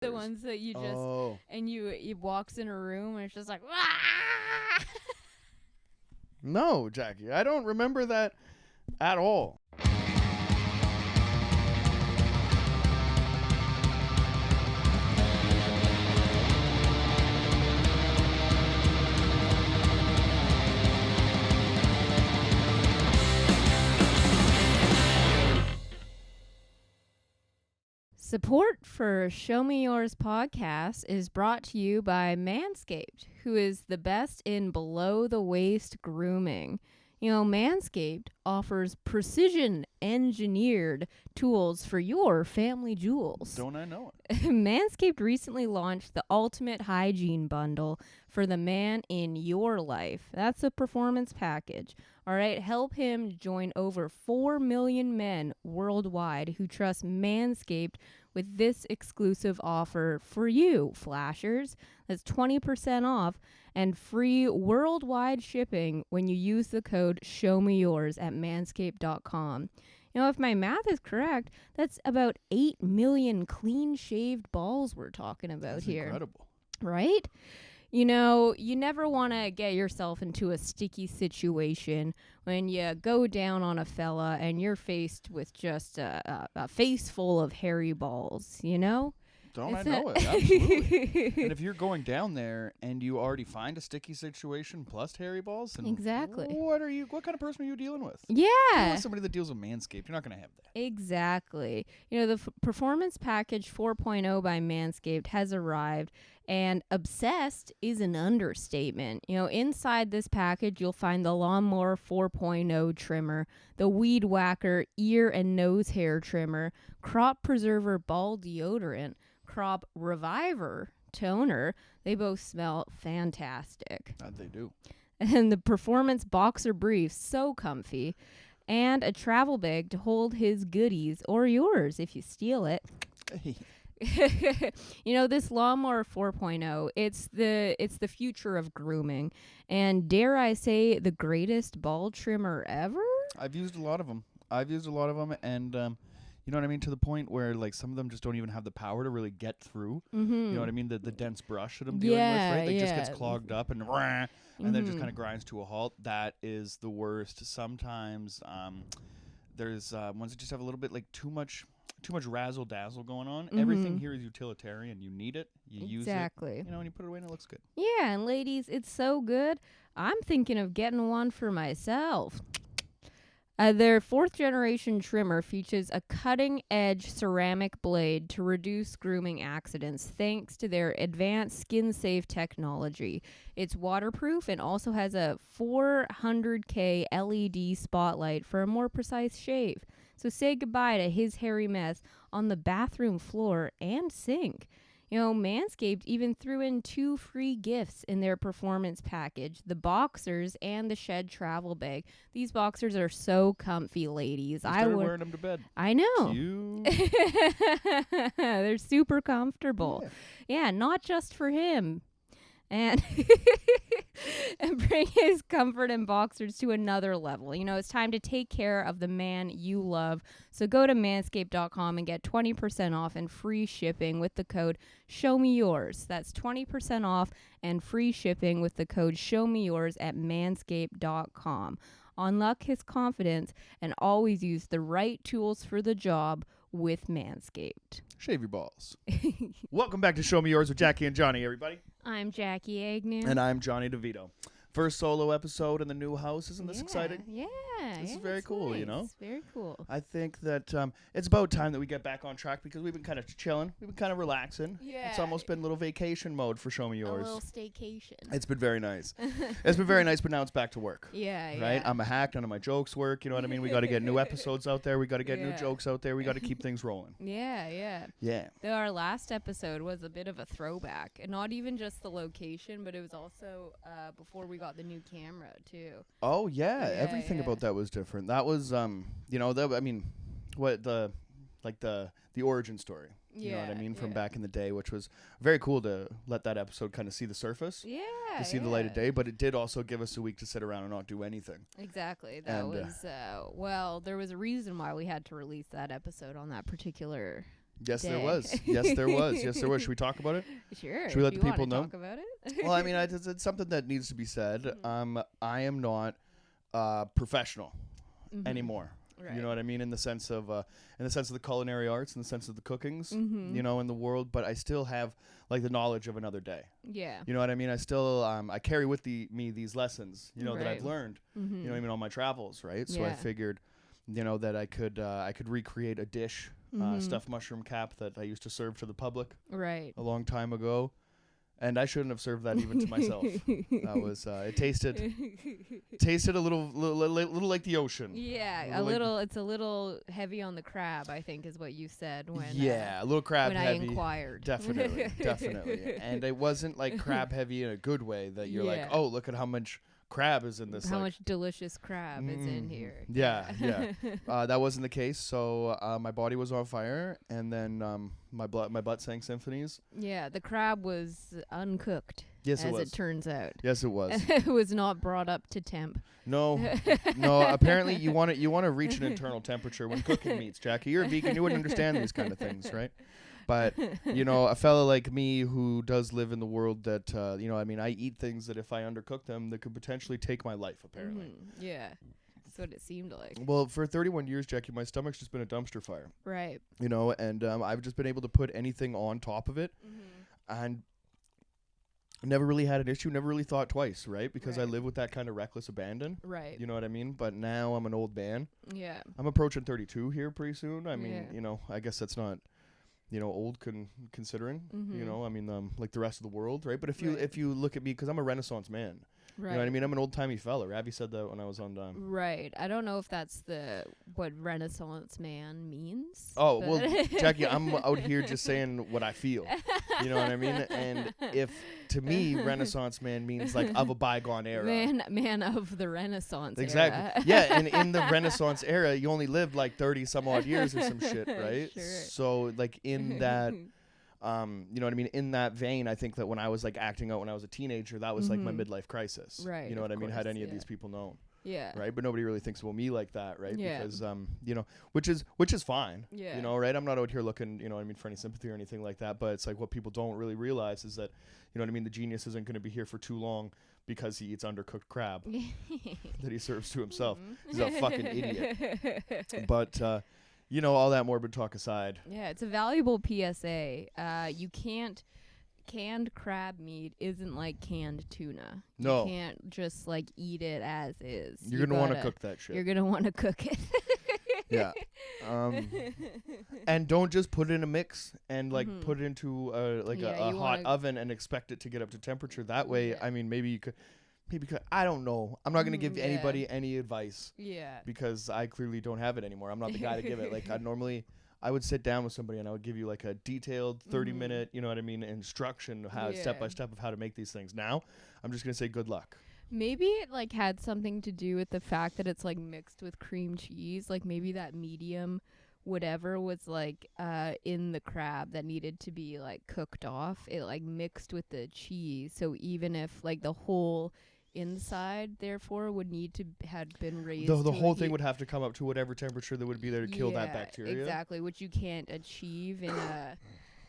The ones that you just and you walks in a room and it's just like ah! No, Jackie, I don't remember that at all. Support for Show Me Yours podcast is brought to you by Manscaped, who is the best in below-the-waist grooming. You know, Manscaped offers precision-engineered tools for your family jewels. Don't I know it? Manscaped recently launched the Ultimate Hygiene Bundle for the man in your life. That's a performance package. All right, help him join over 4 million men worldwide who trust Manscaped with this exclusive offer for you, Flashers. That's 20% off and free worldwide shipping when you use the code SHOWMEYOURS at manscaped.com. You know, if my math is correct, that's about 8 million clean-shaved balls we're talking about That's here. Incredible. Right? You know, you never want to get yourself into a sticky situation when you go down on a fella and you're faced with just a face full of hairy balls, you know? Don't I know it? Absolutely. And if you're going down there and you already find a sticky situation plus hairy balls, then Exactly. What kind of person are you dealing with? Yeah. Dealing with somebody that deals with Manscaped. You're not going to have that. Exactly. You know, the Performance Package 4.0 by Manscaped has arrived, and obsessed is an understatement. You know, inside this package, you'll find the Lawnmower 4.0 trimmer, the Weed Whacker ear and nose hair trimmer, Crop Preserver ball deodorant, Crop Reviver toner. They both smell fantastic. That they do. And the Performance Boxer Briefs, so comfy. And a travel bag to hold his goodies, or yours if you steal it. Hey. You know, this Lawnmower 4.0, it's the future of grooming. And dare I say, the greatest ball trimmer ever? I've used a lot of them. And you know what I mean? To the point where, like, some of them just don't even have the power to really get through. Mm-hmm. You know what I mean? The dense brush that I'm dealing with, right? They just gets clogged up and then just kind of grinds to a halt. That is the worst. Sometimes there's ones that just have a little bit, like, too much razzle dazzle going on. Everything here is utilitarian. You need it. You use it. Exactly. You know, and you put it away and it looks good. Yeah, and ladies, it's so good. I'm thinking of getting one for myself. Their 4th generation trimmer features a cutting-edge ceramic blade to reduce grooming accidents thanks to their advanced skin-safe technology. It's waterproof and also has a 400K LED spotlight for a more precise shave. So say goodbye to his hairy mess on the bathroom floor and sink. You know, Manscaped even threw in 2 free gifts in their performance package, the boxers and the shed travel bag. These boxers are so comfy, ladies. I started wearing them to bed. I know. Cute. They're super comfortable. Yeah, not just for him. And bring his comfort and boxers to another level. You know, it's time to take care of the man you love. So go to manscaped.com and get 20% off and free shipping with the code SHOWMEYOURS. That's 20% off and free shipping with the code SHOWMEYOURS at manscaped.com. Unlock his confidence and always use the right tools for the job with Manscaped. Shave your balls. Welcome back to Show Me Yours with Jackie and Johnny, everybody. I'm Jackie Agnew. And I'm Johnny DeVito. First solo episode in the new house. Isn't this exciting? Yeah. This is very cool, nice. you know? It's very cool. I think that it's about time that we get back on track because we've been kind of chilling. We've been kind of relaxing. Yeah. It's almost been a little vacation mode for Show Me Yours. A little staycation. It's been very nice. It's been very nice, but now it's back to work. Yeah, right? I'm a hack. None of my jokes work. You know what I mean? We got to get new episodes out there. We got to get new jokes out there. We got to keep things rolling. Yeah. Though our last episode was a bit of a throwback. And not even just the location, but it was also before we got the new camera, too. Oh, yeah. Everything about that was different. That was, you know, the origin story. You know what I mean? From back in the day, which was very cool to let that episode kind of see the surface. Yeah. To see the light of day. But it did also give us a week to sit around and not do anything. Exactly. That was, well, there was a reason why we had to release that episode on that particular Yes, day. there was. Yes, there was. Yes, there was. Should we talk about it? Sure. Should we let if the you people wanna know? Talk about it. Well, I mean, it's something that needs to be said. I am not professional anymore. Right. You know what I mean? In the sense of the culinary arts, in the sense of the cookings, you know, in the world. But I still have like the knowledge of another day. Yeah. You know what I mean? I still I carry with me these lessons, you know, that I've learned. You know what I mean, on my travels, right? So I figured, you know, that I could recreate a dish, stuffed mushroom cap that I used to serve to the public a long time ago. And I shouldn't have served that even to myself. That was it tasted a little like the ocean. Yeah, it's a little heavy on the crab, I think is what you said when a little crab when heavy. I inquired. Definitely. And it wasn't like crab heavy in a good way that you're like, "Oh, look at how much crab is in this." How much delicious crab is in here. Yeah. That wasn't the case. So my body was on fire, and then my butt sang symphonies. Yeah, the crab was uncooked. Yes, as it turns out. Yes, it was. It was not brought up to temp. No. Apparently, you want to reach an internal temperature when cooking meats, Jackie. You're a vegan. You wouldn't understand these kind of things, right? But, you know, a fella like me who does live in the world that, you know, I mean, I eat things that if I undercook them, that could potentially take my life, apparently. Yeah. That's what it seemed like. Well, for 31 years, Jackie, my stomach's just been a dumpster fire. Right. You know, and I've just been able to put anything on top of it. And never really had an issue, never really thought twice, right? Because I live with that kind of reckless abandon. Right. You know what I mean? But now I'm an old man. Yeah. I'm approaching 32 here pretty soon. I mean, you know, I guess that's not, you know, old considering, you know, I mean, like the rest of the world, right? But if you look at me, because I'm a Renaissance man, you know what I mean? I'm an old-timey fella. Ravi said that when I was on Right. I don't know if that's what Renaissance man means. Oh, well, Jackie, I'm out here just saying what I feel. You know what I mean? And if, to me, Renaissance man means like of a bygone era. Man of the Renaissance exactly. era. Yeah, and in the Renaissance era, you only lived like 30 some odd years or some shit, right? Sure. So like in that... you know what I mean? In that vein, I think that when I was like acting out when I was a teenager, that was like my midlife crisis. Right. You know what I mean? Course, Had any of these people known. Yeah. Right. But nobody really thinks about me like that. Right. Yeah. Because, you know, which is fine. Yeah. You know, right. I'm not out here looking, you know what I mean, for any sympathy or anything like that. But it's like what people don't really realize is that, you know what I mean? The genius isn't going to be here for too long because he eats undercooked crab that he serves to himself. He's a fucking idiot. But, you know, all that morbid talk aside. Yeah, it's a valuable PSA. Canned crab meat isn't like canned tuna. No. You can't just like eat it as is. You're going to want to cook that shit. You're going to want to cook it. Yeah. And don't just put it in a mix and like put it into a hot oven and expect it to get up to temperature. That way, I mean, maybe you could, I don't know. I'm not going to give anybody any advice. Yeah. Because I clearly don't have it anymore. I'm not the guy to give it. Like I would sit down with somebody and I would give you like a detailed 30-minute, you know what I mean, instruction how step by step of how to make these things. Now, I'm just going to say good luck. Maybe it like had something to do with the fact that it's like mixed with cream cheese. Like maybe that medium whatever was like in the crab that needed to be like cooked off, it like mixed with the cheese. So even if like the whole inside therefore would need to had been raised, the whole thing would have to come up to whatever temperature that would be there to kill that bacteria. Exactly, which you can't achieve in a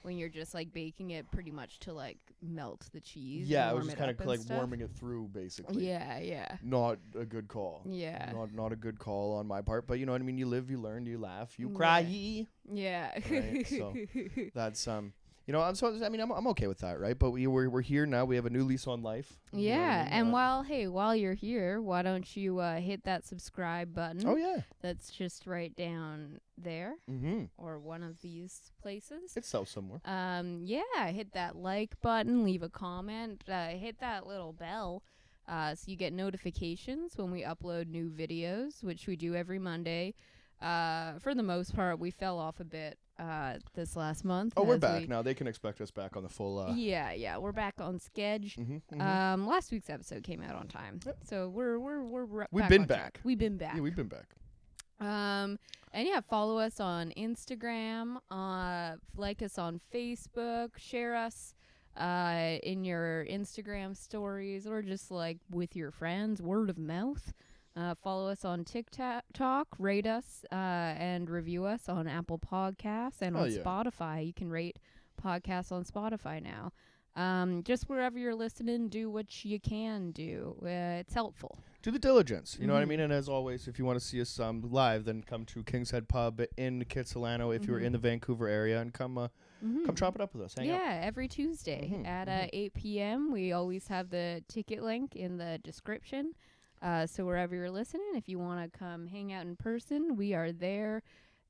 when you're just like baking it pretty much to like melt the cheese. Yeah, it was just kind of like warming it through basically. Yeah. Not a good call. Yeah. Not a good call on my part, but you know what I mean, you live, you learn, you laugh, you cry. Yeah. Right? So that's you know, I'm okay with that, right? But we're here now. We have a new lease on life. Yeah, you know what I mean? and while you're here, why don't you hit that subscribe button? Oh yeah, that's just right down there, or one of these places. It's out somewhere. Yeah, hit that like button, leave a comment, hit that little bell, so you get notifications when we upload new videos, which we do every Monday. For the most part, we fell off a bit this last month. Oh, we're back now. They can expect us back on the full. Yeah, we're back on schedule. Last week's episode came out on time, so we've been back. We've been back. Yeah, we've been back. And yeah, follow us on Instagram. Like us on Facebook. Share us in your Instagram stories, or just like with your friends. Word of mouth. Follow us on TikTok, rate us, and review us on Apple Podcasts and on Spotify. You can rate podcasts on Spotify now. Just wherever you're listening, do what you can do. It's helpful. Do the diligence. You know what I mean? And as always, if you want to see us live, then come to King's Head Pub in Kitsilano if you're in the Vancouver area, and come chop it up with us. Hang out. Every Tuesday at 8 p.m. We always have the ticket link in the description. So wherever you're listening, if you want to come hang out in person, we are there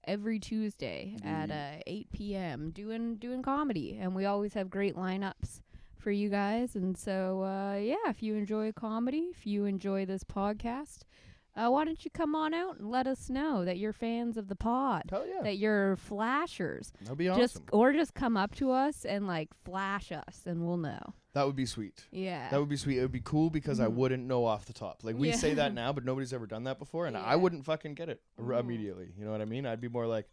every Tuesday at 8 p.m. doing comedy, and we always have great lineups for you guys. And so if you enjoy comedy, if you enjoy this podcast, why don't you come on out and let us know that you're fans of the pod. Hell yeah. That you're flashers. That'd be awesome. Just come up to us and flash us, and we'll know. That would be sweet. Yeah. That would be sweet. It would be cool because I wouldn't know off the top. We say that now, but nobody's ever done that before, and I wouldn't fucking get it immediately. You know what I mean? I'd be more like...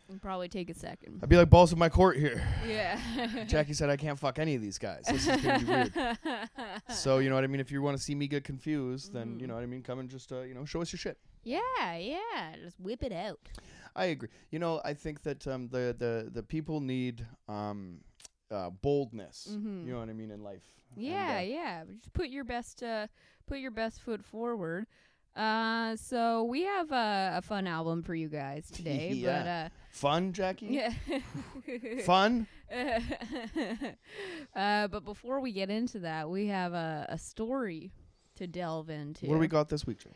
It'd probably take a second. I'd be like, balls in my court here. Yeah. Jackie said I can't fuck any of these guys. This is going to be weird. So, you know what I mean? If you want to see me get confused, then, you know what I mean? Come and just, show us your shit. Yeah. Just whip it out. I agree. You know, I think that the people need boldness. You know what I mean, in life. Yeah. Just put your best foot forward. So we have a fun album for you guys today. Yeah. But fun, Jackie? Yeah. Fun? But before we get into that, we have a story to delve into. What do we got this week, Joe?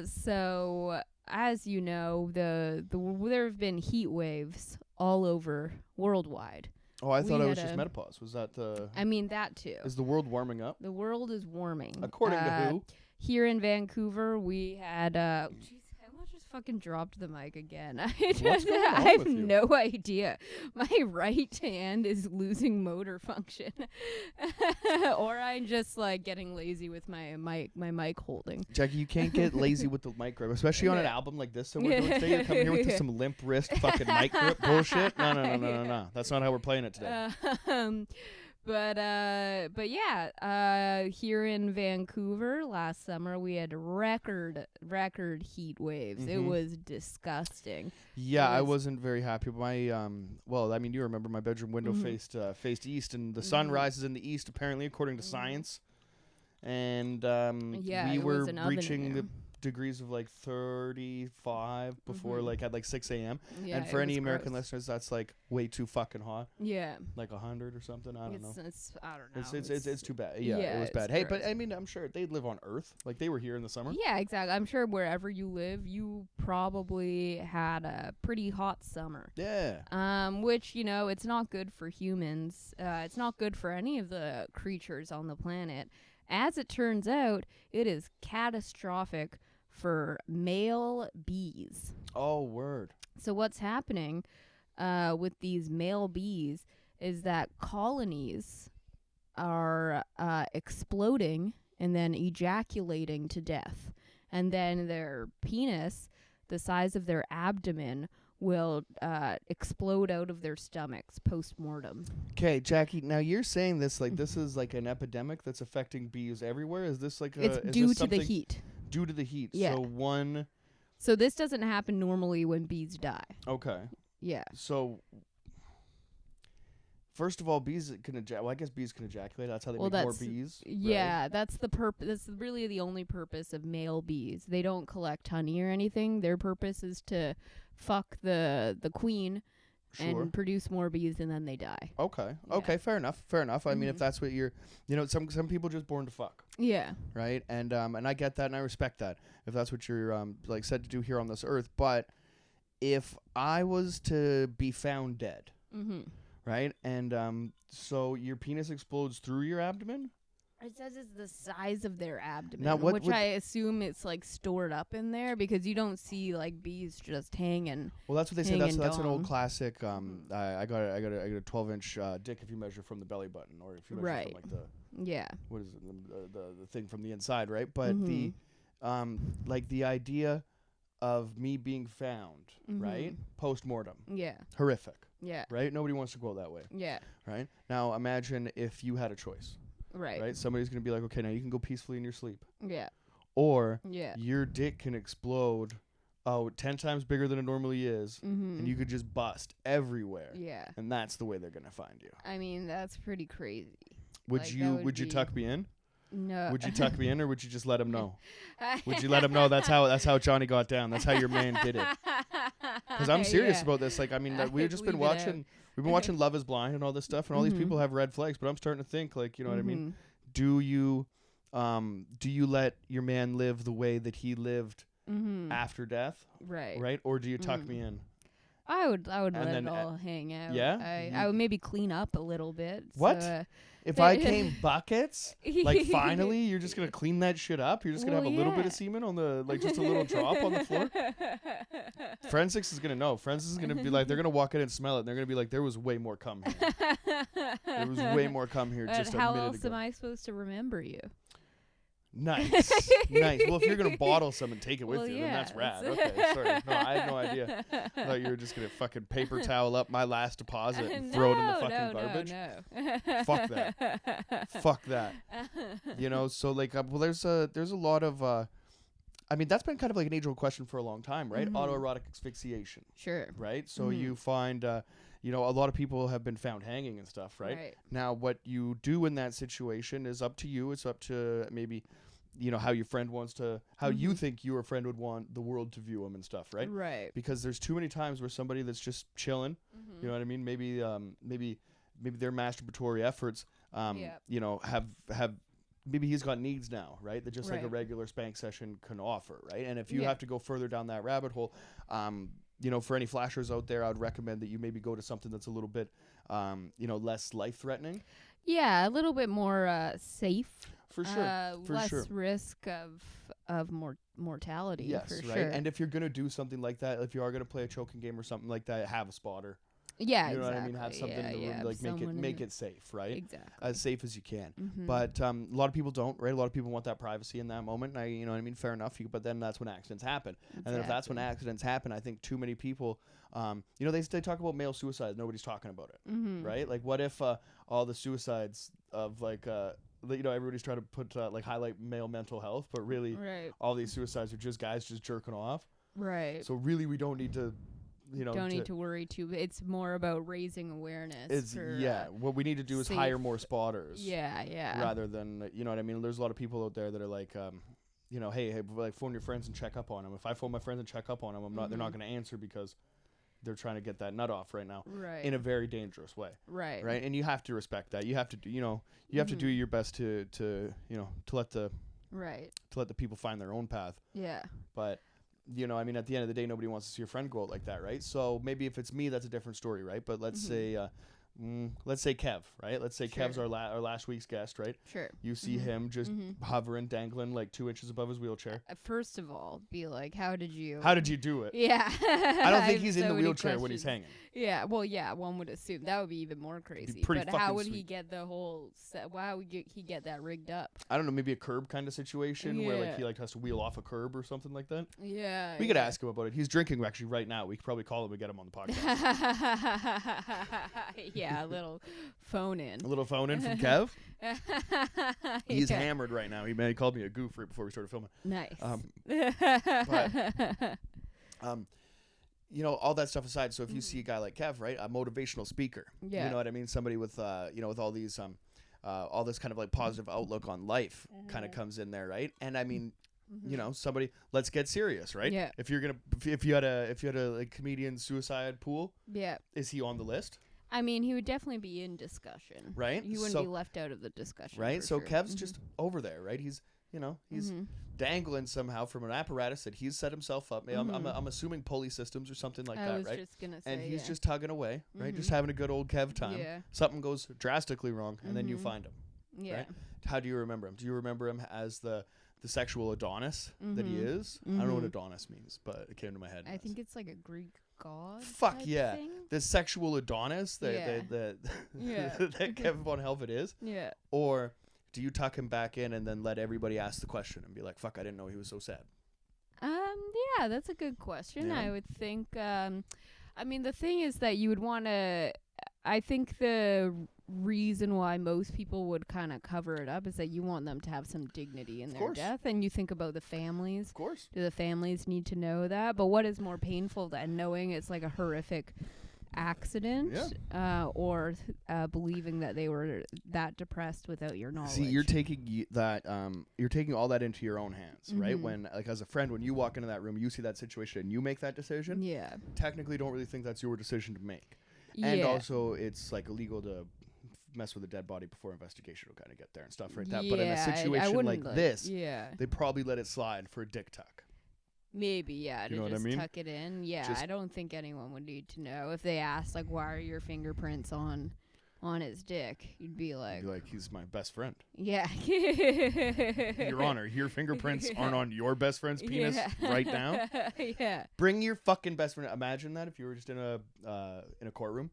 So as you know, there have been heat waves all over worldwide. Oh, I thought it was just menopause. Was that the... I mean, that too. Is the world warming up? The world is warming. According to who? Here in Vancouver, we had... Jeez, I almost just fucking dropped the mic again. I have no idea. My right hand is losing motor function. Or I'm just, getting lazy with my mic holding. Jackie, you can't get lazy with the mic grip, especially on an album like this that we're doing today. You're coming here with some limp wrist fucking mic grip bullshit. No. That's not how we're playing it today. But yeah, here in Vancouver last summer we had record heat waves. It was disgusting. Yeah, I wasn't very happy. My you remember my bedroom window faced east, and the sun rises in the east apparently, according to science. And we were reaching the degrees of 35 before at 6 a.m. Yeah, and for any American listeners, that's way too fucking hot. Yeah, 100 or something. I don't know. I don't know. It's too bad. Yeah, it was bad. Hey, but I mean, I'm sure they live on Earth. They were here in the summer. Yeah, exactly. I'm sure wherever you live, you probably had a pretty hot summer. Yeah. Which it's not good for humans. It's not good for any of the creatures on the planet. As it turns out, it is catastrophic for male bees. Oh, word. So what's happening with these male bees is that colonies are exploding and then ejaculating to death. And then their penis, the size of their abdomen, will explode out of their stomachs post-mortem. Okay, Jackie, now you're saying this this is an epidemic that's affecting bees everywhere? Is this it's due to the heat. Due to the heat. Yeah. So this doesn't happen normally when bees die. Okay. Yeah. So first of all, bees can ejaculate. I guess bees can ejaculate. That's how they make more bees. Yeah, right? That's the purpose. That's really the only purpose of male bees. They don't collect honey or anything. Their purpose is to fuck the queen and produce more bees, and then they die. Okay. Yeah. Okay. Fair enough. I mean, if that's what you're, some people just born to fuck. Yeah. Right. And I get that, and I respect that. If that's what you're said to do here on this earth, but if I was to be found dead, right, and so your penis explodes through your abdomen. It says it's the size of their abdomen, now, which I assume it's stored up in there because you don't see bees just hanging. Well, that's what they say. That's an old classic. I got a 12-inch dick if you measure from the belly button, or if you measure from what is it, the thing from the inside, right? But the the idea of me being found, right, post-mortem, horrific, right. Nobody wants to go that way, right. Now imagine if you had a choice. Right. Somebody's going to be like, okay, now you can go peacefully in your sleep. Yeah. or Yeah. your dick can explode 10 times bigger than it normally is, and you could just bust everywhere. Yeah. And that's the way they're going to find you. I mean, that's pretty crazy. Would Like, you tuck me in? No. Would you tuck me in, or would you just let him know? Would you let him know that's how Jonny got down? That's how your man did it. Because I'm serious about this. Like, I mean, we've just been watching. We've been watching Love Is Blind and all this stuff, and all these people have red flags. But I'm starting to think, like, you know what I mean? Do you let your man live the way that he lived after death? Right. Right? Or do you tuck me in? I would let it all hang out. Yeah? I would maybe clean up a little bit. What? So, if I came buckets, like, finally, you're just going to clean that shit up? You're just going to have a little bit of semen on the, like, just a little drop on the floor? Forensics is going to know. Forensics is going to be like, they're going to walk in and smell it, and they're going to be like, there was way more cum here. There was way more cum here just a minute ago. How else am I supposed to remember you? Nice. Nice. Well, if you're going to bottle some and take it with you, then that's rad. Okay, sorry. No, I had no idea. I thought you were just going to fucking paper towel up my last deposit and throw it in the fucking garbage. No. Fuck that. Fuck that. You know, so, like, well, there's a lot of, I mean, that's been kind of like an age-old question for a long time, right? Autoerotic asphyxiation. Sure. Right? So you find, you know, a lot of people have been found hanging and stuff, right? Now, what you do in that situation is up to you. It's up to maybe, you know, how your friend wants to, how you think your friend would want the world to view him and stuff, right? Right. Because there's too many times where somebody that's just chilling, you know what I mean? Maybe their masturbatory efforts, you know, have maybe he's got needs now, right? That just like a regular spank session can offer, right? And if you have to go further down that rabbit hole, you know, for any flashers out there, I would recommend that you maybe go to something that's a little bit, you know, less life-threatening. Yeah, a little bit more safe. For sure. Less risk of mortality. Yes, for right. Sure. And if you're gonna do something like that, if you are gonna play a choking game or something like that, have a spotter. Yeah, you know exactly. what I mean? Have something in the room, like make it safe, right? Exactly. As safe as you can. But a lot of people don't, right? A lot of people want that privacy in that moment. And you know what I mean? Fair enough. But then that's when accidents happen. And then if that's when accidents happen, I think too many people, you know, they talk about male suicide. Nobody's talking about it, right? Like, what if all the suicides of, like, you know, everybody's trying to put like highlight male mental health, but really all these suicides are just guys just jerking off. Right. So really, we don't need to. You know, don't need to worry too. It's more about raising awareness. It's what we need to do is hire more spotters. Yeah. Rather than, you know what I mean? There's a lot of people out there that are like, you know, hey, like, phone your friends and check up on them. If I phone my friends and check up on them, they're not going to answer because they're trying to get that nut off right now. Right. In a very dangerous way. Right. Right. And you have to respect that. You have to do, you know, you have to do your best to you know, to let the people find their own path. Yeah. But you know, I mean, at the end of the day, nobody wants to see your friend go out like that, right? So maybe if it's me, that's a different story, right? But let's say Kev, right? Let's say Kev's our last week's guest, right? Sure. You see him just hovering, dangling like 2 inches above his wheelchair. First of all, be like, how did you do it? Yeah. I don't think he's in the wheelchair when he's hanging. Yeah, well, yeah, one would assume that would be even more crazy. But how would he get the whole set? How would he get that rigged up? I don't know, maybe a curb kind of situation where like he like has to wheel off a curb or something like that. Yeah. We could ask him about it. He's drinking actually right now. We could probably call him and get him on the podcast. Yeah, a little phone in. A little phone in from Kev. He's hammered right now. He called me a goof right before we started filming. Nice. You know, all that stuff aside, so if you see a guy like Kev, right, a motivational speaker, you know what I mean? Somebody with, you know, with all these, all this kind of like positive outlook on life kind of comes in there, right? And I mean, you know, somebody, let's get serious, right? Yeah. If you had a like comedian suicide pool, is he on the list? I mean, he would definitely be in discussion, right? He wouldn't be left out of the discussion, right? So Kev's just over there, right? He's, you know, he's dangling somehow from an apparatus that he's set himself up. I'm assuming pulley systems or something like that, right? I was just gonna say, and he's just tugging away, right? Just having a good old Kev time. Yeah. Something goes drastically wrong, and then you find him. Yeah. Right? How do you remember him? Do you remember him as the sexual Adonis that he is? I don't know what Adonis means, but it came to my head. I think it's like a Greek god. Fuck yeah. Thing? The sexual Adonis that Kevin Von Helvet is. Yeah. Or do you tuck him back in and then let everybody ask the question and be like, fuck, I didn't know he was so sad? Yeah, that's a good question. Yeah. I would think, I mean, the thing is that you would want to, I think the reason why most people would kind of cover it up is that you want them to have some dignity in their death, and you think about the families. Of course. Do the families need to know that? But what is more painful than knowing it's like a horrific accident, or believing that they were that depressed without your knowledge? See, you're taking you're taking all that into your own hands, right? When, like, as a friend, when you walk into that room, you see that situation and you make that decision. Yeah. Technically, don't really think that's your decision to make. And also, it's like illegal to mess with a dead body before investigation will kind of get there and stuff like that. But in a situation like this, they probably let it slide for a dick tuck. Maybe, yeah, you to know just what I mean? tuck it in. Yeah, I don't think anyone would need to know. If they asked, like, why are your fingerprints on his dick? You'd be like, he's my best friend. Yeah. Your Honor, your fingerprints aren't on your best friend's penis right now. Yeah. Bring your fucking best friend. Imagine that if you were just in a courtroom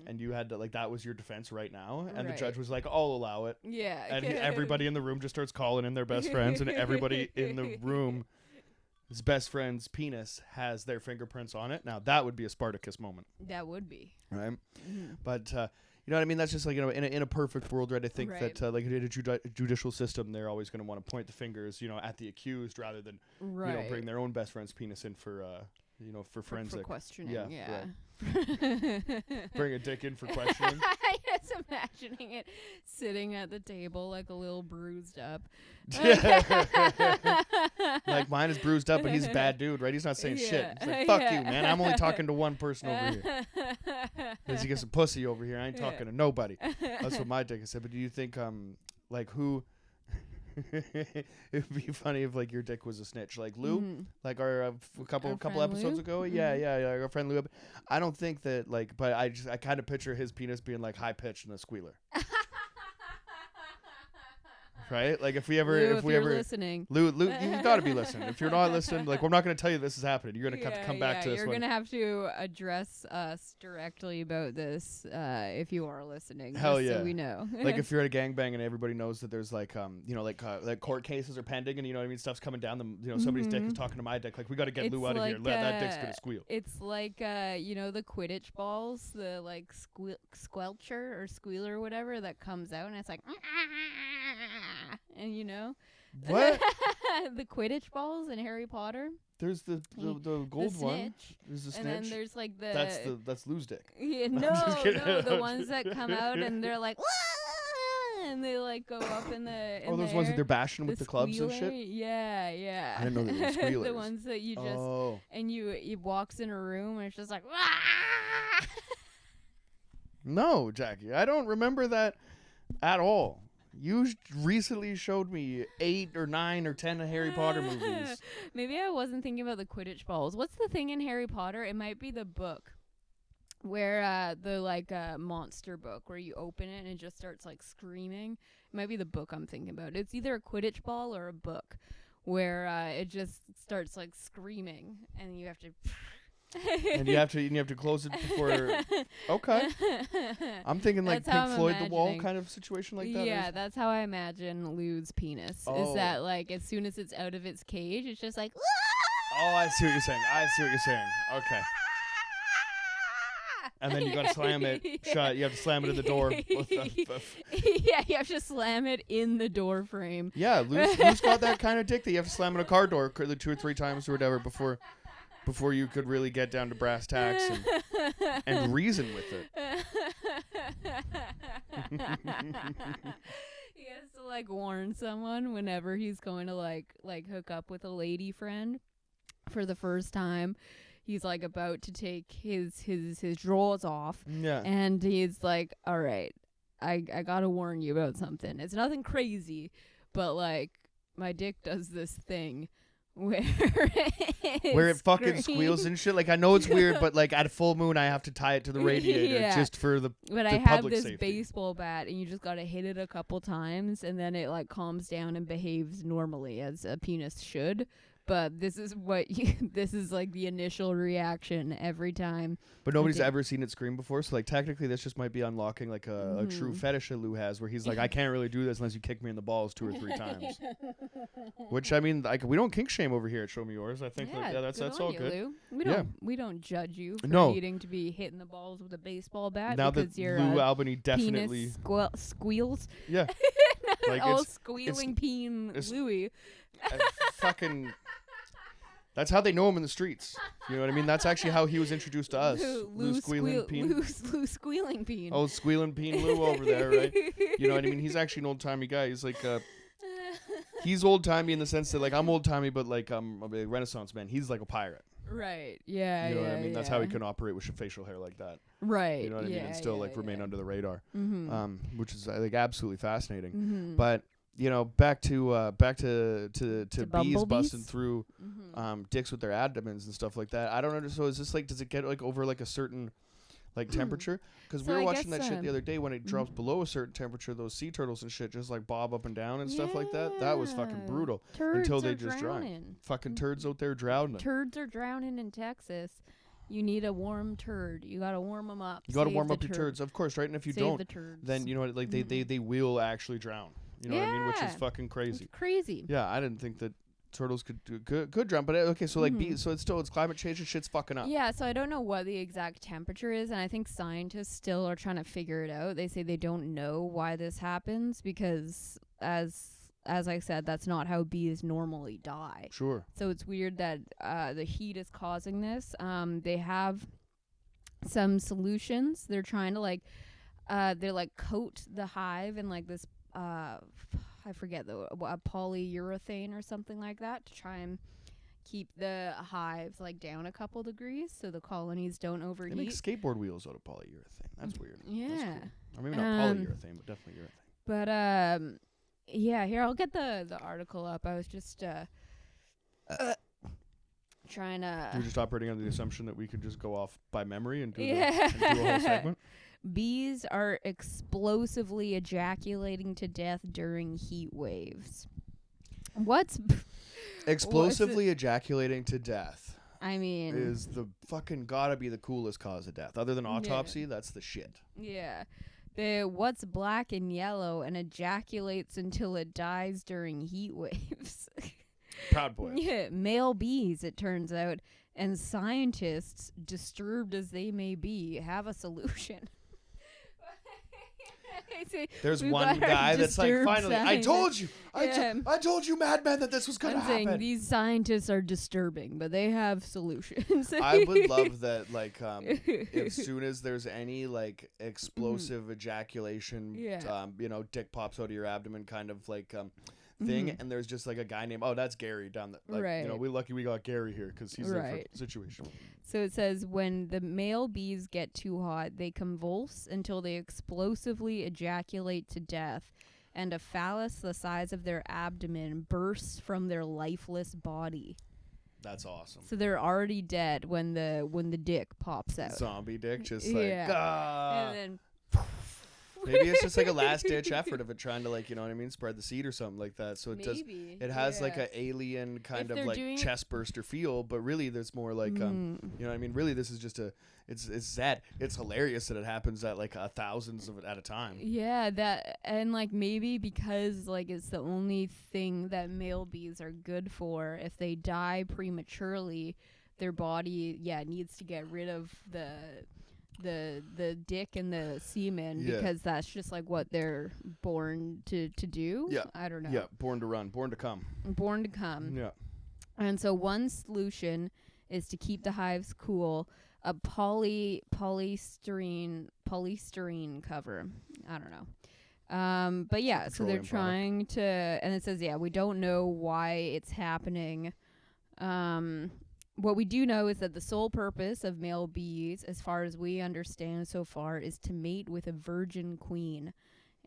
and you had to, like, that was your defense right now, and the judge was like, I'll allow it. Yeah. And everybody in the room just starts calling in their best friends, and everybody in the room, his best friend's penis has their fingerprints on it. Now that would be a Spartacus moment. That would be. Right? But you know what I mean? That's just like, you know, in a perfect world, right? I think that like in a judicial system, they're always going to want to point the fingers, you know, at the accused rather than you know, bring their own best friend's penis in for you know, for forensic. For questioning, yeah. Bring a dick in for questioning. Just imagining it sitting at the table like a little bruised up. Like, mine is bruised up, but he's a bad dude, right? He's not saying shit. He's like, fuck you, man. I'm only talking to one person over here. Because he gets some pussy over here. I ain't talking to nobody. That's what my dick has said. But do you think, like, who... It would be funny if, like, your dick was a snitch, like Lou, like our couple episodes ago. Yeah, our friend Lou. I don't think that, like, but I kind of picture his penis being like high pitched and a squealer. Right? Like, if we ever listening, Lou, you got to be listening. If you're not listening, like, we're not going to tell you this is happening. You're going to have to come back to this one. You're going to have to address us directly about this if you are listening. Hell yeah. So we know. Like, if you're at a gangbang and everybody knows that there's, like, you know, like court cases are pending and, you know what I mean, stuff's coming down, you know, somebody's dick is talking to my dick. Like, we got to get Lou out of here. That dick's going to squeal. It's like, you know, the Quidditch balls, the, like, squelcher or squealer or whatever that comes out, and it's like... And you know what? The Quidditch balls in Harry Potter. There's the gold one. There's the snitch. And then there's like that's Lou's dick. Yeah, no, the ones that come out and they're like, wah! And they like go up in the. Those ones that they're bashing with the clubs and shit. Yeah. I didn't know they were squealers. The ones that you just and you walks in a room and it's just like. Wah! No, Jackie, I don't remember that at all. You recently showed me 8 or 9 or 10 Harry Potter movies. Maybe I wasn't thinking about the Quidditch balls. What's the thing in Harry Potter? It might be the book where the like monster book where you open it and it just starts like screaming. It might be the book I'm thinking about. It's either a Quidditch ball or a book where it just starts like screaming and you have to... and you have to close it before. Okay, I'm thinking like Pink Floyd The Wall kind of situation like that. Yeah, that's how I imagine Lou's penis. Is that like as soon as it's out of its cage, it's just like. Oh, I see what you're saying. Okay. And then you gotta slam it shut. You have to slam it in the door. Yeah, you have to slam it in the door frame. Yeah, Lou's got that kind of dick that you have to slam in a car door 2 or 3 times or whatever before you could really get down to brass tacks and reason with it. He has to like warn someone whenever he's going to like hook up with a lady friend for the first time. He's like about to take his drawers off. Yeah. And he's like, all right, I gotta warn you about something. It's nothing crazy, but like my dick does this thing where it fucking squeals and shit. Like, I know it's weird, but like at a full moon I have to tie it to the radiator just for the But I have this safety. Baseball bat and you just gotta hit it a couple times and then it like calms down and behaves normally as a penis should. But this is what this is like the initial reaction every time. But nobody's ever seen it scream before, so like technically this just might be unlocking like a true fetish that Lou has, where he's like, I can't really do this unless you kick me in the balls 2 or 3 times. Which I mean, like we don't kink shame over here at Show Me Yours. I think that's all you, good. Lou. We don't judge you for needing to be hitting the balls with a baseball bat. Now because that your Lou Albany definitely squeals. Yeah. Like all squealing peen Louie. Fucking. That's how they know him in the streets. You know what I mean? That's actually how he was introduced to us. Lou Squealing Peen. Lou Squealing Peen. Oh, Squealing Peen Lou over there, right? You know what I mean? He's actually an old-timey guy. He's like, he's old-timey in the sense that, like, I'm old-timey, but, like, I'm a Renaissance man. He's like a pirate. Right. Yeah. You know what I mean? That's how he can operate with facial hair like that. Right. You know what I mean? And still, remain under the radar. Mm-hmm. Which is, like, absolutely fascinating. Mm-hmm. But... You know, back to bees busting through dicks with their abdomens and stuff like that. I don't understand. So is this like, does it get like over like a certain like temperature? Because we were watching that shit the other day. When it drops below a certain temperature, those sea turtles and shit just like bob up and down and stuff like that. That was fucking brutal. Until they just drown. Fucking turds out there drowning. Turds are drowning in Texas. You need a warm turd. You gotta warm them up. You gotta warm up your turds, of course, right? And if you don't, then you know what? Like they will actually drown. You know what I mean? Which is fucking crazy. It's crazy. Yeah, I didn't think that turtles could drown, but okay, so like bees, so it's climate change and shit's fucking up. Yeah, so I don't know what the exact temperature is, and I think scientists still are trying to figure it out. They say they don't know why this happens because as I said, that's not how bees normally die. Sure. So it's weird that the heat is causing this. They have some solutions. They're trying to coat the hive in like this I forget a polyurethane or something like that to try and keep the hives like down a couple degrees so the colonies don't overheat. They make skateboard wheels out of polyurethane. That's weird. Yeah. That's cool. Or maybe not polyurethane, but definitely urethane. But yeah, here I'll get the article up. I was just trying to. You're just operating under the assumption that we could just go off by memory and do a whole segment. Bees are explosively ejaculating to death during heat waves. Explosively ejaculating to death? I mean, is the fucking gotta be the coolest cause of death. Other than autopsy, that's the shit. Yeah. What's black and yellow and ejaculates until it dies during heat waves. Proud boy. Yeah, male bees, it turns out. And scientists, disturbed as they may be, have a solution. There's one guy that's like, finally, I told you, I told you, madman, that this was going to happen. Saying these scientists are disturbing, but they have solutions. I would love that, like, as soon as there's any, like, explosive ejaculation, dick pops out of your abdomen kind of, like, thing, and there's just, like, a guy named, that's Gary down the, like, right. You know, we're lucky we got Gary here, because he's there for the situation. So it says, when the male bees get too hot, they convulse until they explosively ejaculate to death, and a phallus the size of their abdomen bursts from their lifeless body. That's awesome. So they're already dead when the dick pops out. Zombie dick, just like, and then... Maybe it's just like a last ditch effort of it trying to, like, you know what I mean, spread the seed or something like that. So it has like an alien kind of like chest burster feel, but really there's more like you know what I mean. Really, this is just it's sad. It's hilarious that it happens at like thousands of it at a time. Yeah, that and like maybe because like it's the only thing that male bees are good for. If they die prematurely, their body needs to get rid of the dick and the semen because that's just like what they're born to do. Yeah. I don't know. Yeah, born to run, born to come. Born to come. Yeah. And so one solution is to keep the hives cool, a polystyrene cover. I don't know. But yeah, so they're trying to, and it says, we don't know why it's happening. What we do know is that the sole purpose of male bees, as far as we understand so far, is to mate with a virgin queen,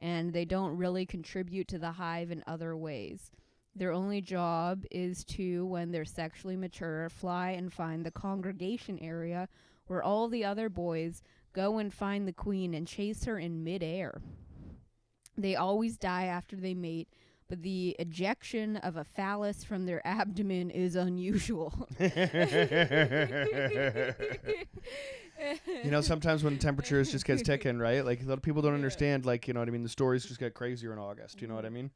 and they don't really contribute to the hive in other ways. Their only job is to, when they're sexually mature, fly and find the congregation area where all the other boys go and find the queen and chase her in midair. They always die after they mate, but the ejection of a phallus from their abdomen is unusual. You know, sometimes when temperatures just gets ticking, right? Like, a lot of people don't understand, like, you know what I mean? The stories just get crazier in August, you know what I mean?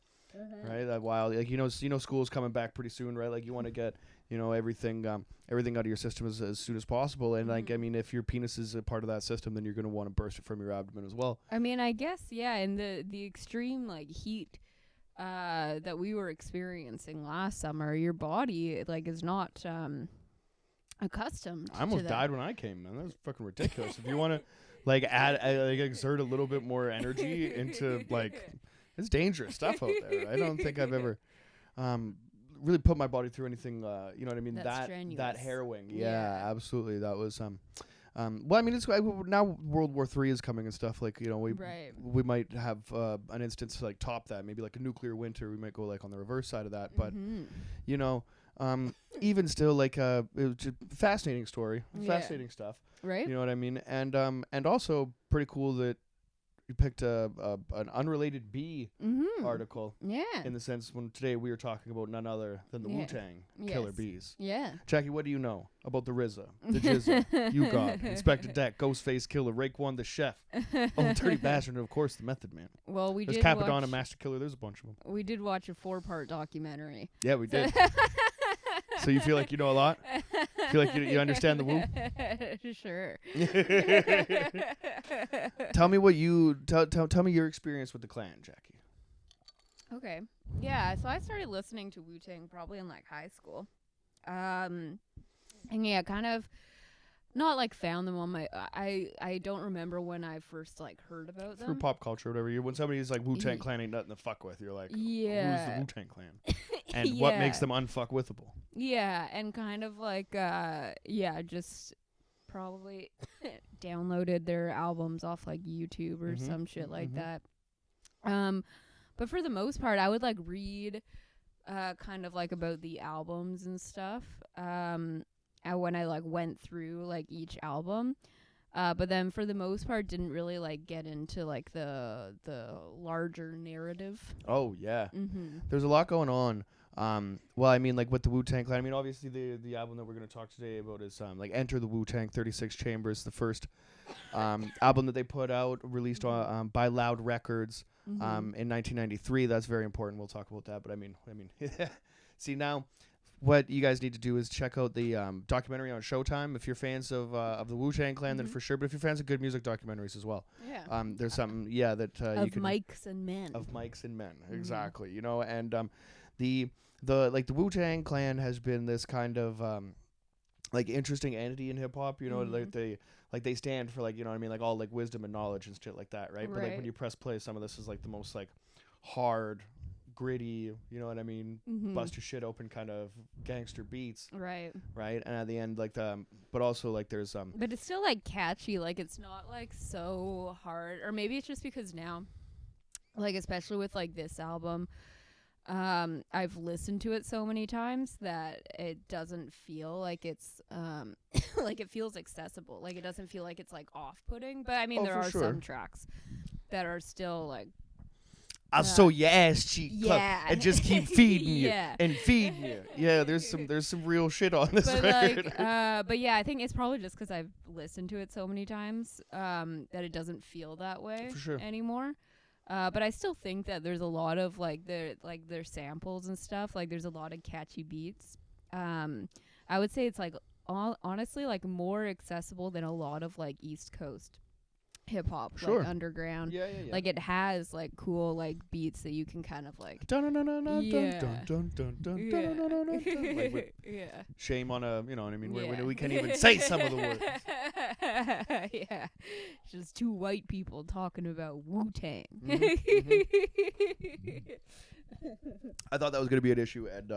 Right? That while, like, you know, school's coming back pretty soon, right? Like, you want to get, you know, everything out of your system as soon as possible. And, like, I mean, if your penis is a part of that system, then you're going to want to burst it from your abdomen as well. I mean, I guess, yeah, and the extreme, like, heat that we were experiencing last summer, your body, like, is not accustomed I almost died when I came, man. That was fucking ridiculous. If you want to, like, exert a little bit more energy into, like, it's dangerous stuff out there. I don't think I've ever really put my body through anything, you know what I mean? That harrowing. Yeah, absolutely. That was, well, I mean, it's now World War III is coming and stuff. Like, you know, we might have an instance to, like, top that. Maybe, like, a nuclear winter. We might go, like, on the reverse side of that. But, you know, even still, like, it was just a fascinating story, fascinating stuff, right? You know what I mean? And also pretty cool that you picked an unrelated bee article. Yeah. In the sense when today we were talking about none other than the Wu-Tang killer bees. Yeah. Jackie, what do you know about the RZA, the Jizza, You God, Inspector Deck, Ghostface Killer, Rake One, the Chef, Oh Dirty Bastard, and of course the Method Man. Well, There's Capadonna, Master Killer. There's a bunch of them. We did watch a 4-part documentary. Yeah, we did. So you feel like you know a lot? Feel like you understand the Wu? Sure. Tell me what tell me your experience with the Clan, Jackie. Okay. Yeah, so I started listening to Wu-Tang probably in, like, high school. And yeah, kind of not, like, found them on my I don't remember when I first, like, heard about them. Through pop culture or whatever. When somebody's like Wu-Tang Clan ain't nothing to fuck with, you're like, yeah. Who's the Wu-Tang Clan? And what makes them unfuckwithable? Yeah, and kind of like just probably downloaded their albums off, like, YouTube or some shit like that. But for the most part, I would, like, read kind of, like, about the albums and stuff and when I, like, went through, like, each album. But then for the most part didn't really, like, get into, like, the larger narrative. Oh, yeah. There's a lot going on. Well, I mean, like, with the Wu-Tang Clan, I mean, obviously the album that we're going to talk today about is like Enter the Wu-Tang 36 Chambers, the first album that they put out, released by Loud Records in 1993. That's very important. We'll talk about that. But I mean, see, now what you guys need to do is check out the documentary on Showtime. If you're fans of the Wu-Tang Clan, then for sure. But if you're fans of good music documentaries as well, there's something that you can Mics and Men. Of Mics and Men, exactly. You know, and the Wu-Tang Clan has been this kind of like interesting entity in hip hop. You know, like they stand for, like, you know what I mean, like all, like, wisdom and knowledge and shit like that, right? But, like, when you press play, some of this is, like, the most, like, hard, gritty, you know what I mean, bust your shit open kind of gangster beats, right? And at the end, like, but also, like, there's but it's still, like, catchy, like, it's not, like, so hard, or maybe it's just because now, like, especially with, like, this album, I've listened to it so many times that it doesn't feel like it's like, it feels accessible, like, it doesn't feel like it's, like, off-putting. But I mean, there are some tracks that are still, like, I'll sew your ass cheek and just keep feeding you and feeding you. Yeah, there's some real shit on this record. Like, but yeah, I think it's probably just because I've listened to it so many times that it doesn't feel that way anymore. But I still think that there's a lot of, like, their samples and stuff. Like, there's a lot of catchy beats. I would say it's, like, honestly, like, more accessible than a lot of, like, East Coast hip hop, like, underground. Yeah. Like, it has, like, cool, like, beats that you can kind of, like, shame on a, you know what I mean, where we can't even say some of the words. Yeah, just two white people talking about Wu-Tang. I thought that was gonna be an issue, and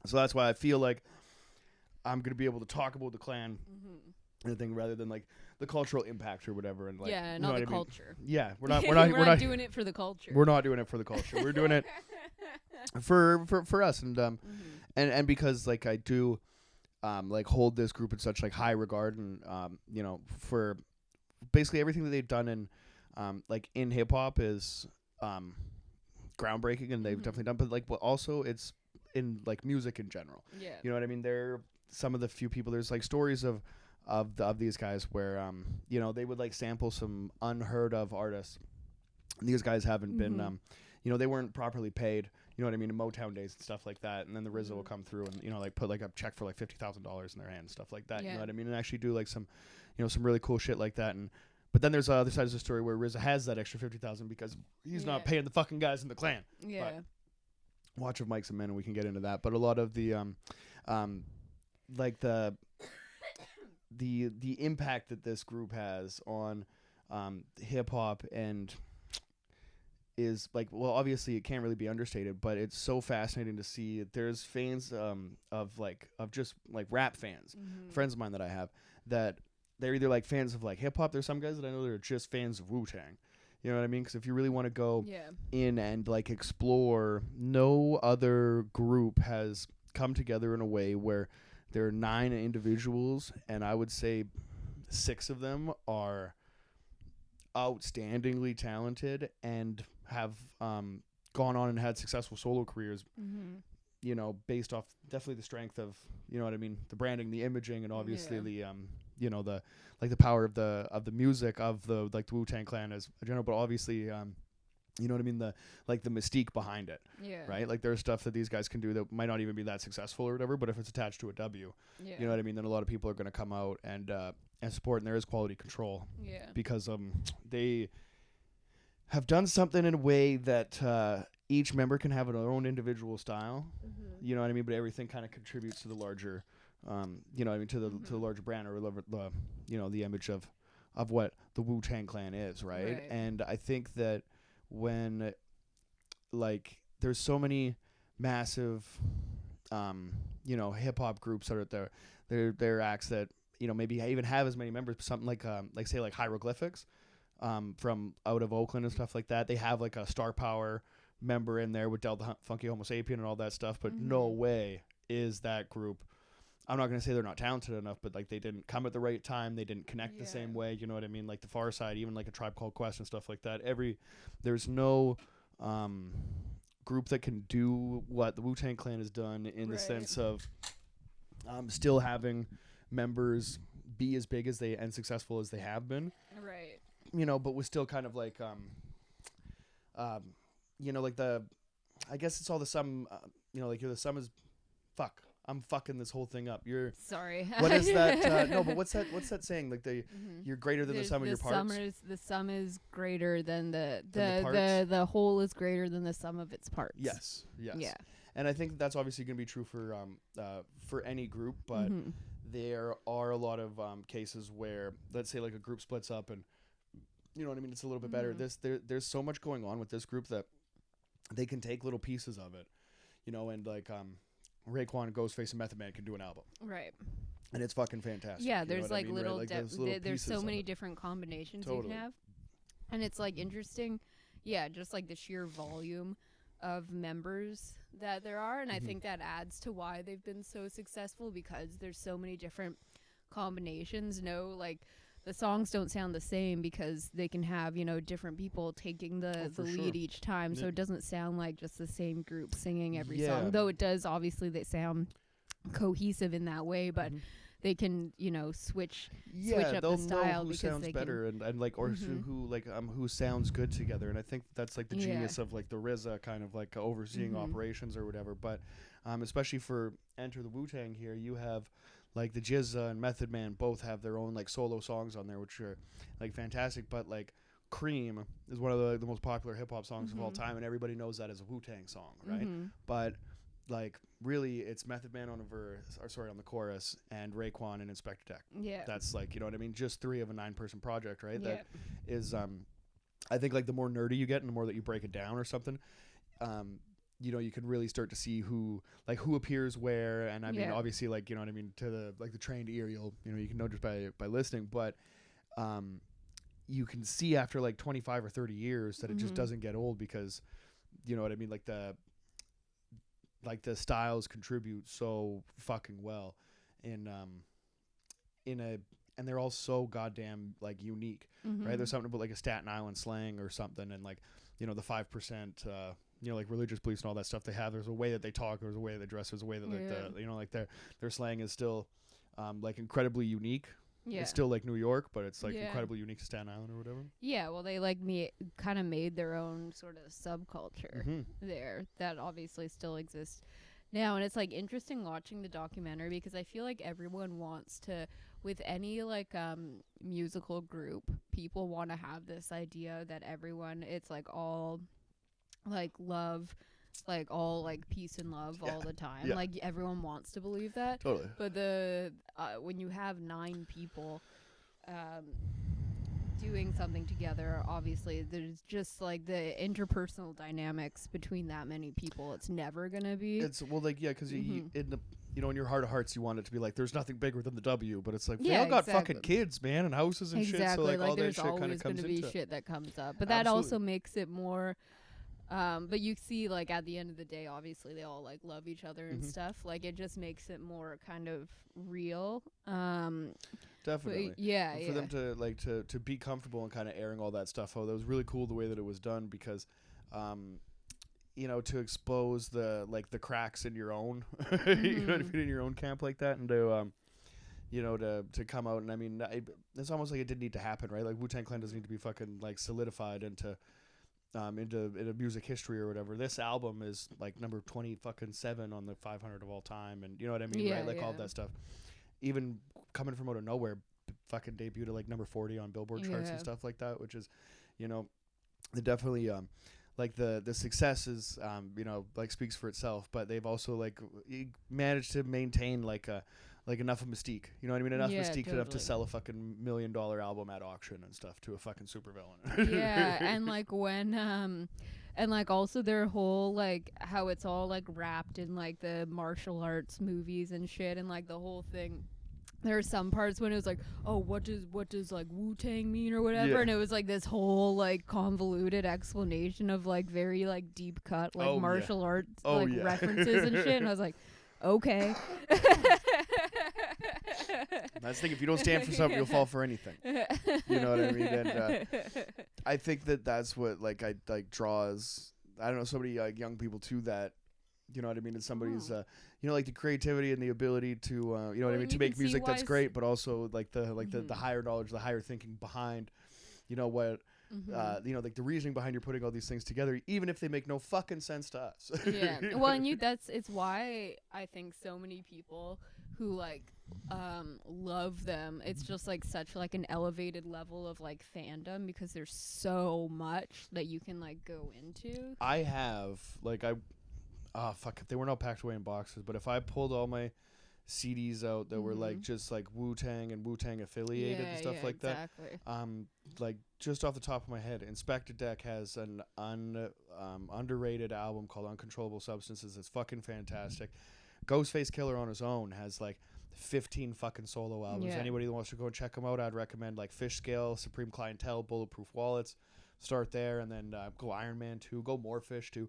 so that's why I feel like I'm gonna be able to talk about the Clan and thing rather than, like, the cultural impact or whatever, and, like, not the culture. Yeah, we're not doing it for the culture. We're not doing it for the culture. We're doing it for us, and because, like, I do like, hold this group in such, like, high regard, and you know, for basically everything that they've done in like, in hip hop is groundbreaking, and they've definitely done. But like, but also it's in like music in general. Yeah. You know what I mean? They're some of the few people. There's like stories of these guys where you know, they would like sample some unheard of artists. And these guys haven't been you know, they weren't properly paid. You know what I mean? In Motown days and stuff like that. And then the RZA will come through and, you know, like put like a check for like $50,000 in their hand and stuff like that. You know what I mean? And actually do like some, you know, some really cool shit like that. And but then there's the other side of the story where RZA has that extra $50,000 because he's not paying the fucking guys in the Clan. Yeah. But watch of Mike's and Men, and we can get into that. But a lot of the like the impact that this group has on hip hop and is like, well, obviously it can't really be understated, but it's so fascinating to see. There's fans of just like rap fans, friends of mine that I have, that they're either like fans of like hip hop. There's some guys that I know that are just fans of Wu-Tang. You know what I mean? Because if you really want to go in and like explore, no other group has come together in a way where there are 9 individuals, and I would say 6 of them are outstandingly talented and have gone on and had successful solo careers. You know, based off definitely the strength of, you know what I mean, the branding, the imaging, and obviously the you know, the like the power of the music of the like the Wu-Tang Clan as a general, but obviously you know what I mean, the like the mystique behind it. Right? Like there's stuff that these guys can do that might not even be that successful or whatever, but if it's attached to a W, you know what I mean, then a lot of people are going to come out and support, and there is quality control. Because they have done something in a way that each member can have their own individual style. You know what I mean? But everything kind of contributes to the larger, you know what I mean, to the larger brand, or the you know, the image of what the Wu-Tang Clan is, right? And I think that when like there's so many massive, you know, hip hop groups that are out there, they're acts that, you know, maybe even have as many members, something like say like Hieroglyphics, from out of Oakland and stuff like that. They have like a Star Power member in there with Del the Funky Homo Sapien and all that stuff, but no way is that group. I'm not going to say they're not talented enough, but like they didn't come at the right time. They didn't connect the same way. You know what I mean? Like the Far Side, even like a Tribe Called Quest and stuff like that. There's no group that can do what the Wu-Tang Clan has done in the sense of still having members be as big as they and successful as they have been. You know, but with still kind of like you know, like I guess it's all the sum. You know, like the sum is fuck. I'm fucking this whole thing up. You're sorry. What is that? No, but what's that saying? Like you're greater than the sum of your parts. The sum is greater than the whole is greater than the sum of its parts. Yes. Yeah. And I think that's obviously going to be true for any group, but there are a lot of cases where, let's say, like a group splits up, and you know what I mean, it's a little bit better. There's so much going on with this group that they can take little pieces of it, you know, and like Raekwon, Ghostface, and Method Man can do an album. And it's fucking fantastic. Yeah, there's like I mean, little, right? there's so many different combinations you can have. And it's like interesting, just like the sheer volume of members that there are. And I think that adds to why they've been so successful, because there's so many different combinations. Like the songs don't sound the same because they can have, you know, different people taking the lead each time. So it doesn't sound like just the same group singing every song, though it does. Obviously they sound cohesive in that way, but they can, you know, switch up the style who because sounds they better and like, or who sounds good together. And I think that's like the genius of like the RZA kind of like overseeing operations or whatever. But especially for Enter the Wu-Tang here, you have like the Jizza and Method Man both have their own like solo songs on there, which are like fantastic. But like Cream is one of the most popular hip hop songs of all time, and everybody knows that as a Wu-Tang song, right? But like really, it's Method Man on on the chorus, and Raekwon and Inspector Tech. That's like, you know what I mean, just 3 of a 9-person project, right? That is I think like the more nerdy you get and the more that you break it down or something, you know, you can really start to see who appears where. And I mean, obviously, like, you know what I mean, to the like the trained ear, you know, you can know just by listening, but you can see after like 25 or 30 years that it just doesn't get old, because you know what I mean, like the styles contribute so fucking well and they're all so goddamn like unique, right? There's something about like a Staten Island slang or something, and like, you know, the 5% like religious beliefs and all that stuff they have. There's a way that they talk, there's a way that they dress, there's a way that like their slang is still like incredibly unique. Yeah. It's still like New York, but it's like incredibly unique to Staten Island or whatever. Yeah, well, they like kind of made their own sort of subculture there that obviously still exists now. And it's like interesting watching the documentary because I feel like everyone wants to, with any like musical group, people want to have this idea that everyone, it's like all like love, like all like peace and love all the time. Like everyone wants to believe that. Totally. But when you have 9 people doing something together, obviously there's just like the interpersonal dynamics between that many people. It's never gonna be. It's because in your heart of hearts you want it to be like there's nothing bigger than the W, but it's like they all got fucking kids, man, and houses and shit. So like all that shit kind of comes into. There's always gonna be shit that comes up, but that also makes it more. But you see, like, at the end of the day, obviously, they all, like, love each other and stuff. Like, it just makes it more kind of real. Definitely. For them to, like, to be comfortable and kind of airing all that stuff out, that was really cool the way that it was done because, to expose the cracks in your own, you know what I mean, in your own camp like that and to come out. And, I mean, it's almost like it didn't need to happen, right? Like, Wu-Tang Clan doesn't need to be fucking, like, solidified into music history or whatever. This album is like number 27 on the 500 of all time, and you know what I mean, right? Like all that stuff. Even coming from out of nowhere, fucking debuted at like number 40 on Billboard charts and stuff like that, which is, they definitely like the success is like speaks for itself. But they've also like managed to maintain like enough of mystique, you know what I mean? Enough mystique enough to sell a fucking $1 million album at auction and stuff to a fucking supervillain. And like when and like also their whole like how it's all like wrapped in like the martial arts movies and shit, and like the whole thing. There are some parts when it was like, oh, what does like Wu-Tang mean or whatever, and it was like this whole like convoluted explanation of like very like deep cut like martial arts references and shit, and I was like, okay. That's the thing. If you don't stand for something, you'll fall for anything. You know what I mean? And I think that's what like I like draws. I don't know, so many young people to that. You know what I mean? And somebody's like the creativity and the ability to you know what I mean, to make music that's great, but also like the higher knowledge, the higher thinking behind, what. Like the reasoning behind you're putting all these things together, even if they make no fucking sense to us. Well, and it's why I think so many people who like love them, it's just like such like an elevated level of like fandom because there's so much that you can like go into. I have like if they were not packed away in boxes, but if I pulled all my CDs out that were like just like Wu-Tang and Wu-Tang affiliated and stuff like that. Like just off the top of my head, Inspector Deck has an underrated album called Uncontrollable Substances. It's fucking fantastic. Ghostface Killer on his own has like 15 fucking solo albums. Anybody that wants to go and check them out, I'd recommend like Fish Scale, Supreme Clientele, Bulletproof Wallets. Start there and then go Iron Man 2, go Morefish 2.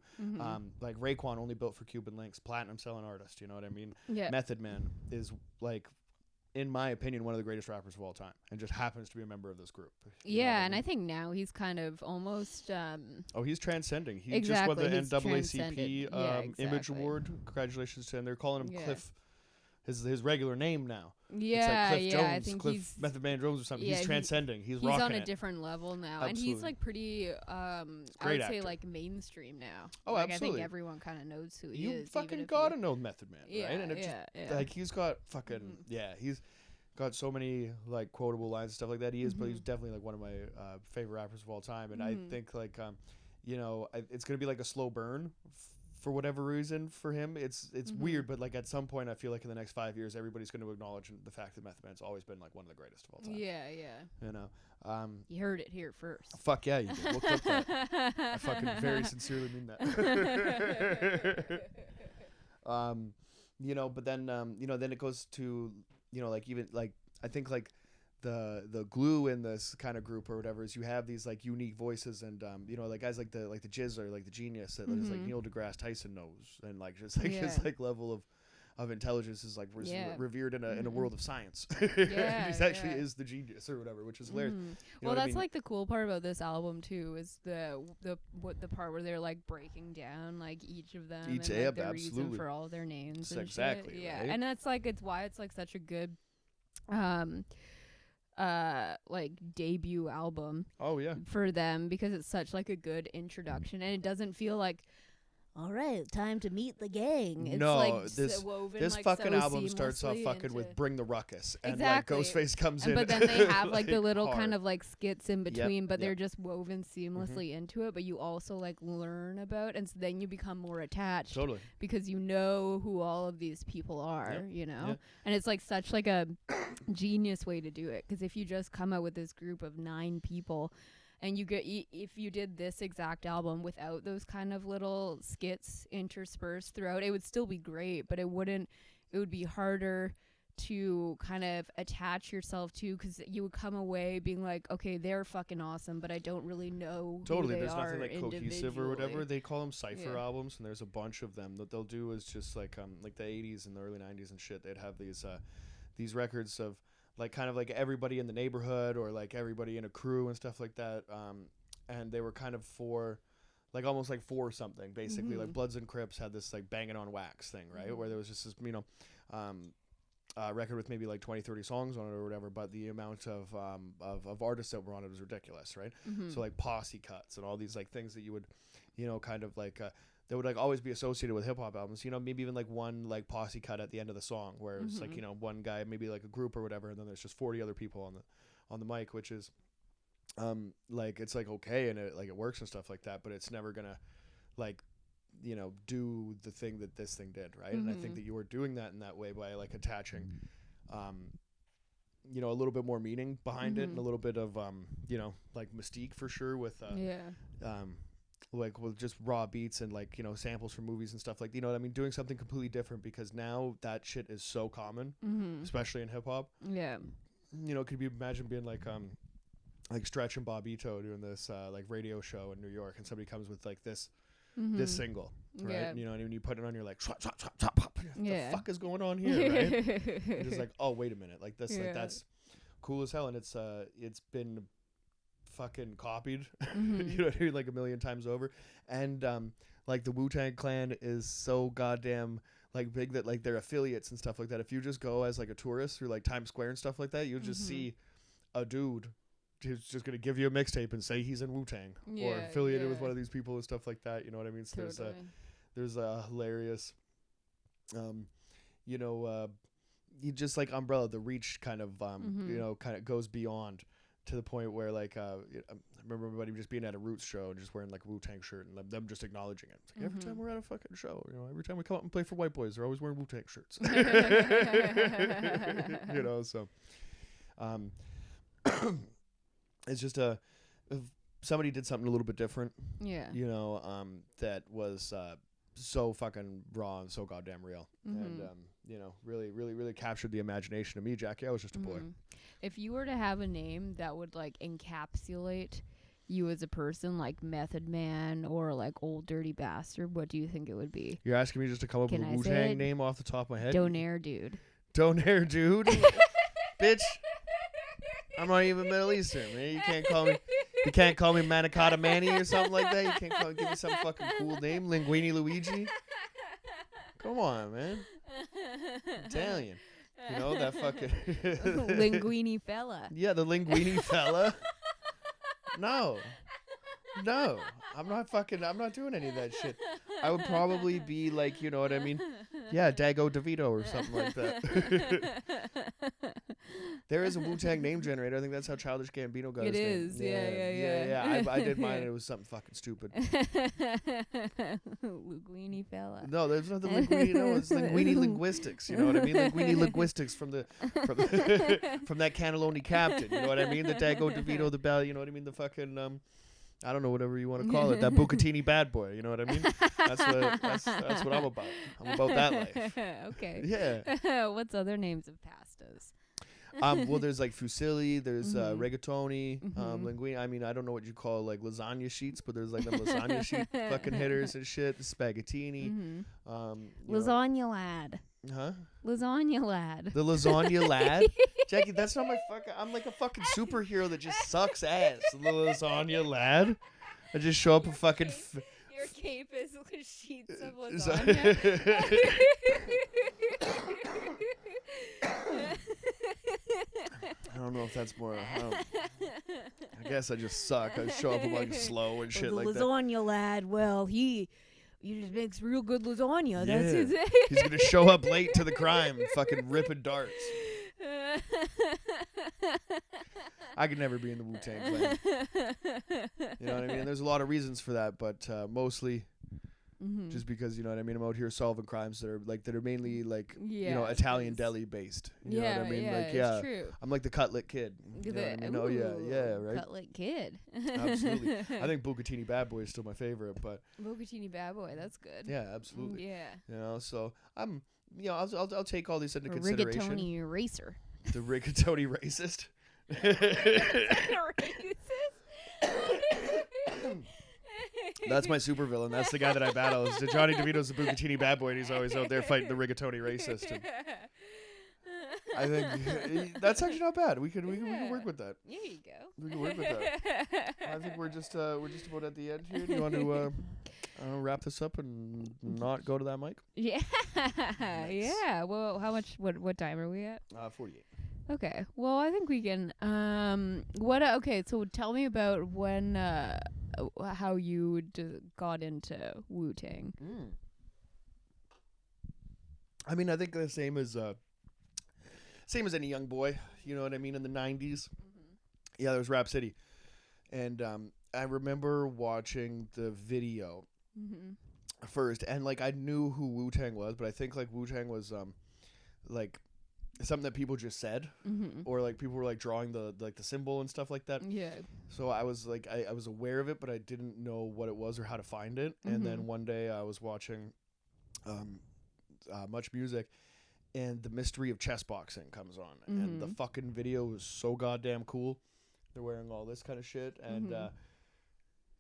Like Raekwon, only built for Cuban links, platinum selling artist, you know what I mean? Method Man is like, in my opinion, one of the greatest rappers of all time, and just happens to be a member of this group. And I think now he's kind of almost he's transcending. He just won the NAACP Image Award. Congratulations to him. They're calling him Cliff. His regular name now. It's like Cliff Jones, I think Cliff Method Man Jones or something. He's transcending. He's rocking on a it. different level now. Absolutely. And he's like pretty I would say like mainstream now. Oh, like, absolutely. I think everyone kind of knows who he is. You fucking gotta know Method Man, right? And it just like he's got fucking he's got so many like quotable lines and stuff like that. He is, but he's definitely like one of my favorite rappers of all time. And I think like it's gonna be like a slow burn for whatever reason for him. It's weird, but like at some point I feel like in the next 5 years everybody's going to acknowledge the fact that Method Man's always been like one of the greatest of all time. You know, you heard it here first. Fuck yeah, you did. We'll clip that. I fucking very sincerely mean that. But then then it goes to like even like I think like the glue in this kind of group or whatever is you have these like unique voices and like guys like the Jizz or like the genius that is like Neil deGrasse Tyson knows, and like just like his like level intelligence is like revered in a world of science. Yeah, he actually is the genius or whatever, which is hilarious. Well, that's like the cool part about this album too, is the part where they're like breaking down like each of them and like, the reason for all their names. That's and exactly shit. Yeah, right. and that's like why it's like such a good like debut album. Oh yeah, for them, because it's such like a good introduction, and it doesn't feel like, all right, time to meet the gang. It's like this like fucking so album starts off fucking with Bring the Ruckus, and exactly. like Ghostface comes in, but then they have like the little hard. kind of like skits in between, but they're Yep. just woven seamlessly into it. But you also like learn about, and so then you become more attached, Totally, because you know who all of these people are, you know. Yep. And it's like such like a genius way to do it, because if you just come out with this group of 9 people, and you get if you did this exact album without those kind of little skits interspersed throughout, it would still be great, but it would be harder to kind of attach yourself to, because you would come away being like, okay, they're fucking awesome, but I don't really know totally. who they There's are nothing like cohesive or whatever. individually. They call them cipher albums, and there's a bunch of them. That they'll do is just like the 80s and the early 90s and shit. They'd have these records of like kind of like everybody in the neighborhood or like everybody in a crew and stuff like that. And they were kind of for like almost like for something basically. Like Bloods and Crips had this like Banging on Wax thing, right? Where there was just this, record with maybe like 20-30 songs on it or whatever, but the amount of artists that were on it was ridiculous, right? So like posse cuts and all these like things that you would, kind of like that would like always be associated with hip hop albums, maybe even like one like posse cut at the end of the song where it's like, one guy, maybe like a group or whatever, and then there's just 40 other people on the mic, which is like it's like okay, and it works and stuff like that, but it's never gonna like do the thing that this thing did, right? And I think that you were doing that in that way by like attaching a little bit more meaning behind it, and a little bit of like mystique for sure with like with just raw beats and like samples from movies and stuff, like what I mean, doing something completely different, because now that shit is so common, especially in hip hop. Could you imagine being like Stretch and Bobbito doing this like radio show in New York, and somebody comes with like this single, right? And you put it on, you're like, swap, swap, swap, swap, swap. What the fuck is going on here, right? You're just like, oh wait a minute, like this, like that's cool as hell, and it's been fucking copied, like a million times over, and like the Wu-Tang Clan is so goddamn like big that like their affiliates and stuff like that, if you just go as like a tourist through like Times Square and stuff like that, you'll just see a dude who's just gonna give you a mixtape and say he's in Wu-Tang or affiliated with one of these people and stuff like that, you know what I mean? So there's a hilarious you just like Umbrella, the reach kind of kind of goes beyond to the point where like I remember everybody just being at a Roots show and just wearing like a Wu-Tang shirt, and them just acknowledging it. It's like every time we're at a fucking show, every time we come out and play for White Boys, they're always wearing Wu-Tang shirts. So it's just if somebody did something a little bit different, that was so fucking raw and so goddamn real, and really captured the imagination of me, Jackie. I was just a boy. If you were to have a name that would like encapsulate you as a person, like Method Man or like Old Dirty Bastard, what do you think it would be? You're asking me just to come up with a Wu-Tang name off the top of my head? Donaire Dude. Donaire Dude? Bitch, I'm not even Middle Eastern, man. You can't call me Manicotti Manny or something like that. You can't give me some fucking cool name, Linguini Luigi. Come on, man. Italian. That fucking Linguini fella. Yeah, the Linguini fella. No, I'm not doing any of that shit. I would probably be like, you know what I mean? Yeah, Dago DeVito or something like that. There is a Wu-Tang name generator. I think that's how Childish Gambino got his name. It is, yeah. I did mine, and it was something fucking stupid. Linguini fella. No, there's nothing Linguini. No, it's Linguini linguistics. You know what I mean? Linguini linguistics from that Cannelloni captain. You know what I mean? The Dago DeVito, the bell. You know what I mean? The fucking I don't know, whatever you want to call it. That Bucatini bad boy. You know what I mean? That's what I'm about. I'm about that life. Okay. Yeah. What's other names of pastas? Well, there's like fusilli, there's rigatoni, linguine. I mean, I don't know what you call like lasagna sheets, but there's like the lasagna sheet fucking hitters and shit. The spaghettini, Lasagna lad. Huh? Lasagna lad. The lasagna lad? Jackie, that's not my fucking... I'm like a fucking superhero that just sucks ass. The lasagna lad? I just show up a fucking... Your cape is sheets of lasagna. I don't know if that's more... I guess I just suck. I show up like slow and shit like that. The lasagna lad, well, he just makes real good lasagna. Yeah. That's his... He's going to show up late to the crime, fucking ripping darts. I could never be in the Wu-Tang Clan. You know what I mean? There's a lot of reasons for that, but mostly just because, you know what I mean, I'm out here solving crimes that are mainly like, you know, Italian deli based. You know what I mean? It's true. I'm like the cutlet kid. You know what I mean? Oh yeah, right. Cutlet kid. Absolutely. I think Bucatini Bad Boy is still my favorite, but Bucatini Bad Boy, that's good. yeah, absolutely. Yeah. You know, so I'm, you know, I'll take all these into consideration. Rigatoni racer. The rigatoni racist. That's my supervillain. That's the guy that I battle. Johnny DeVito's the Bucatini Bad Boy, and he's always out there fighting the rigatoni racist. And I think that's actually not bad. We can work with that. There you go. We can work with that. I think we're just about at the end here. Do you want to wrap this up and not go to that mic? Yeah. Nice. Yeah. Well, how much? What time are we at? 48. Okay. Well, I think we can. Okay. So tell me about when. How you got into Wu-Tang. I mean, I think the same as any young boy. You know what I mean? In the 90s. Yeah, there was Rap City, and I remember watching the video first, and like I knew who Wu-Tang was, but I think like Wu-Tang was like something that people just said, or like people were like drawing the symbol and stuff like that. Yeah. So I was like, I was aware of it, but I didn't know what it was or how to find it. And then one day I was watching Much Music, and the Mystery of Chess Boxing comes on, and the fucking video was so goddamn cool. They're wearing all this kind of shit, and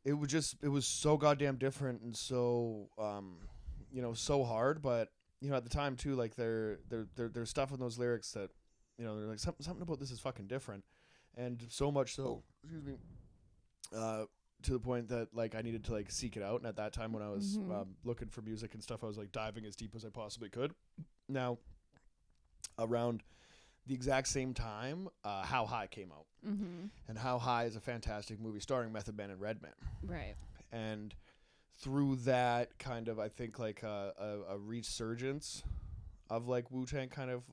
it was so goddamn different and so you know, so hard, but you know, at the time too, like there's stuff in those lyrics that, you know, they're like something about this is fucking different, and so much so, excuse me, to the point that like I needed to like seek it out. And at that time when I was looking for music and stuff, I was like diving as deep as I possibly could. Now, around the exact same time, How High came out, and How High is a fantastic movie starring Method Man and Redman. Right. And through that kind of, I think like a resurgence of like Wu-Tang kind of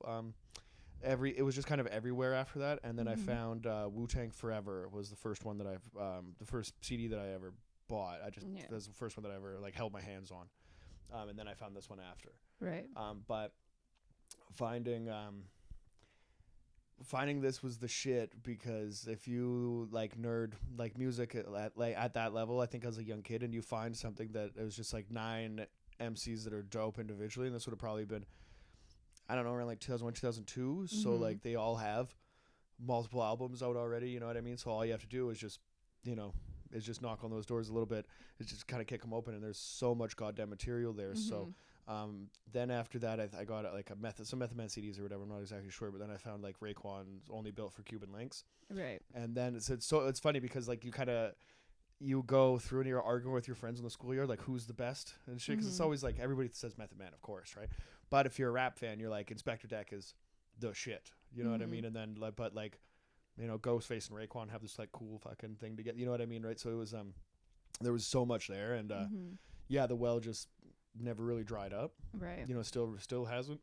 it was just kind of everywhere after that. And then I found Wu-Tang Forever was the first one that I've the first CD that I ever bought. That was the first one that I ever like held my hands on. And then I found this one after. Right. But finding this was the shit, because if you like nerd like music at that level, I think as a young kid, and you find something that it was just like 9 MCs that are dope individually, and this would have probably been, I don't know, around like 2001, 2002. So like they all have multiple albums out already, you know what I mean? So all you have to do is just, you know, is just knock on those doors a little bit. It's just kind of kick them open, and there's so much goddamn material there. So then after that, I got like some Method Man CDs or whatever. I'm not exactly sure, but then I found like Raekwon's Only Built for Cuban Links. Right. And then it's funny because like you go through and you're arguing with your friends in the schoolyard, like who's the best and shit. Because it's always like everybody says Method Man, of course, right? But if you're a rap fan, you're like Inspector Deck is the shit. You know what I mean? And then but like, you know, Ghostface and Raekwon have this like cool fucking thing to get. You know what I mean, right? So it was there was so much there, and yeah, the well just never really dried up. Right. You know, still hasn't.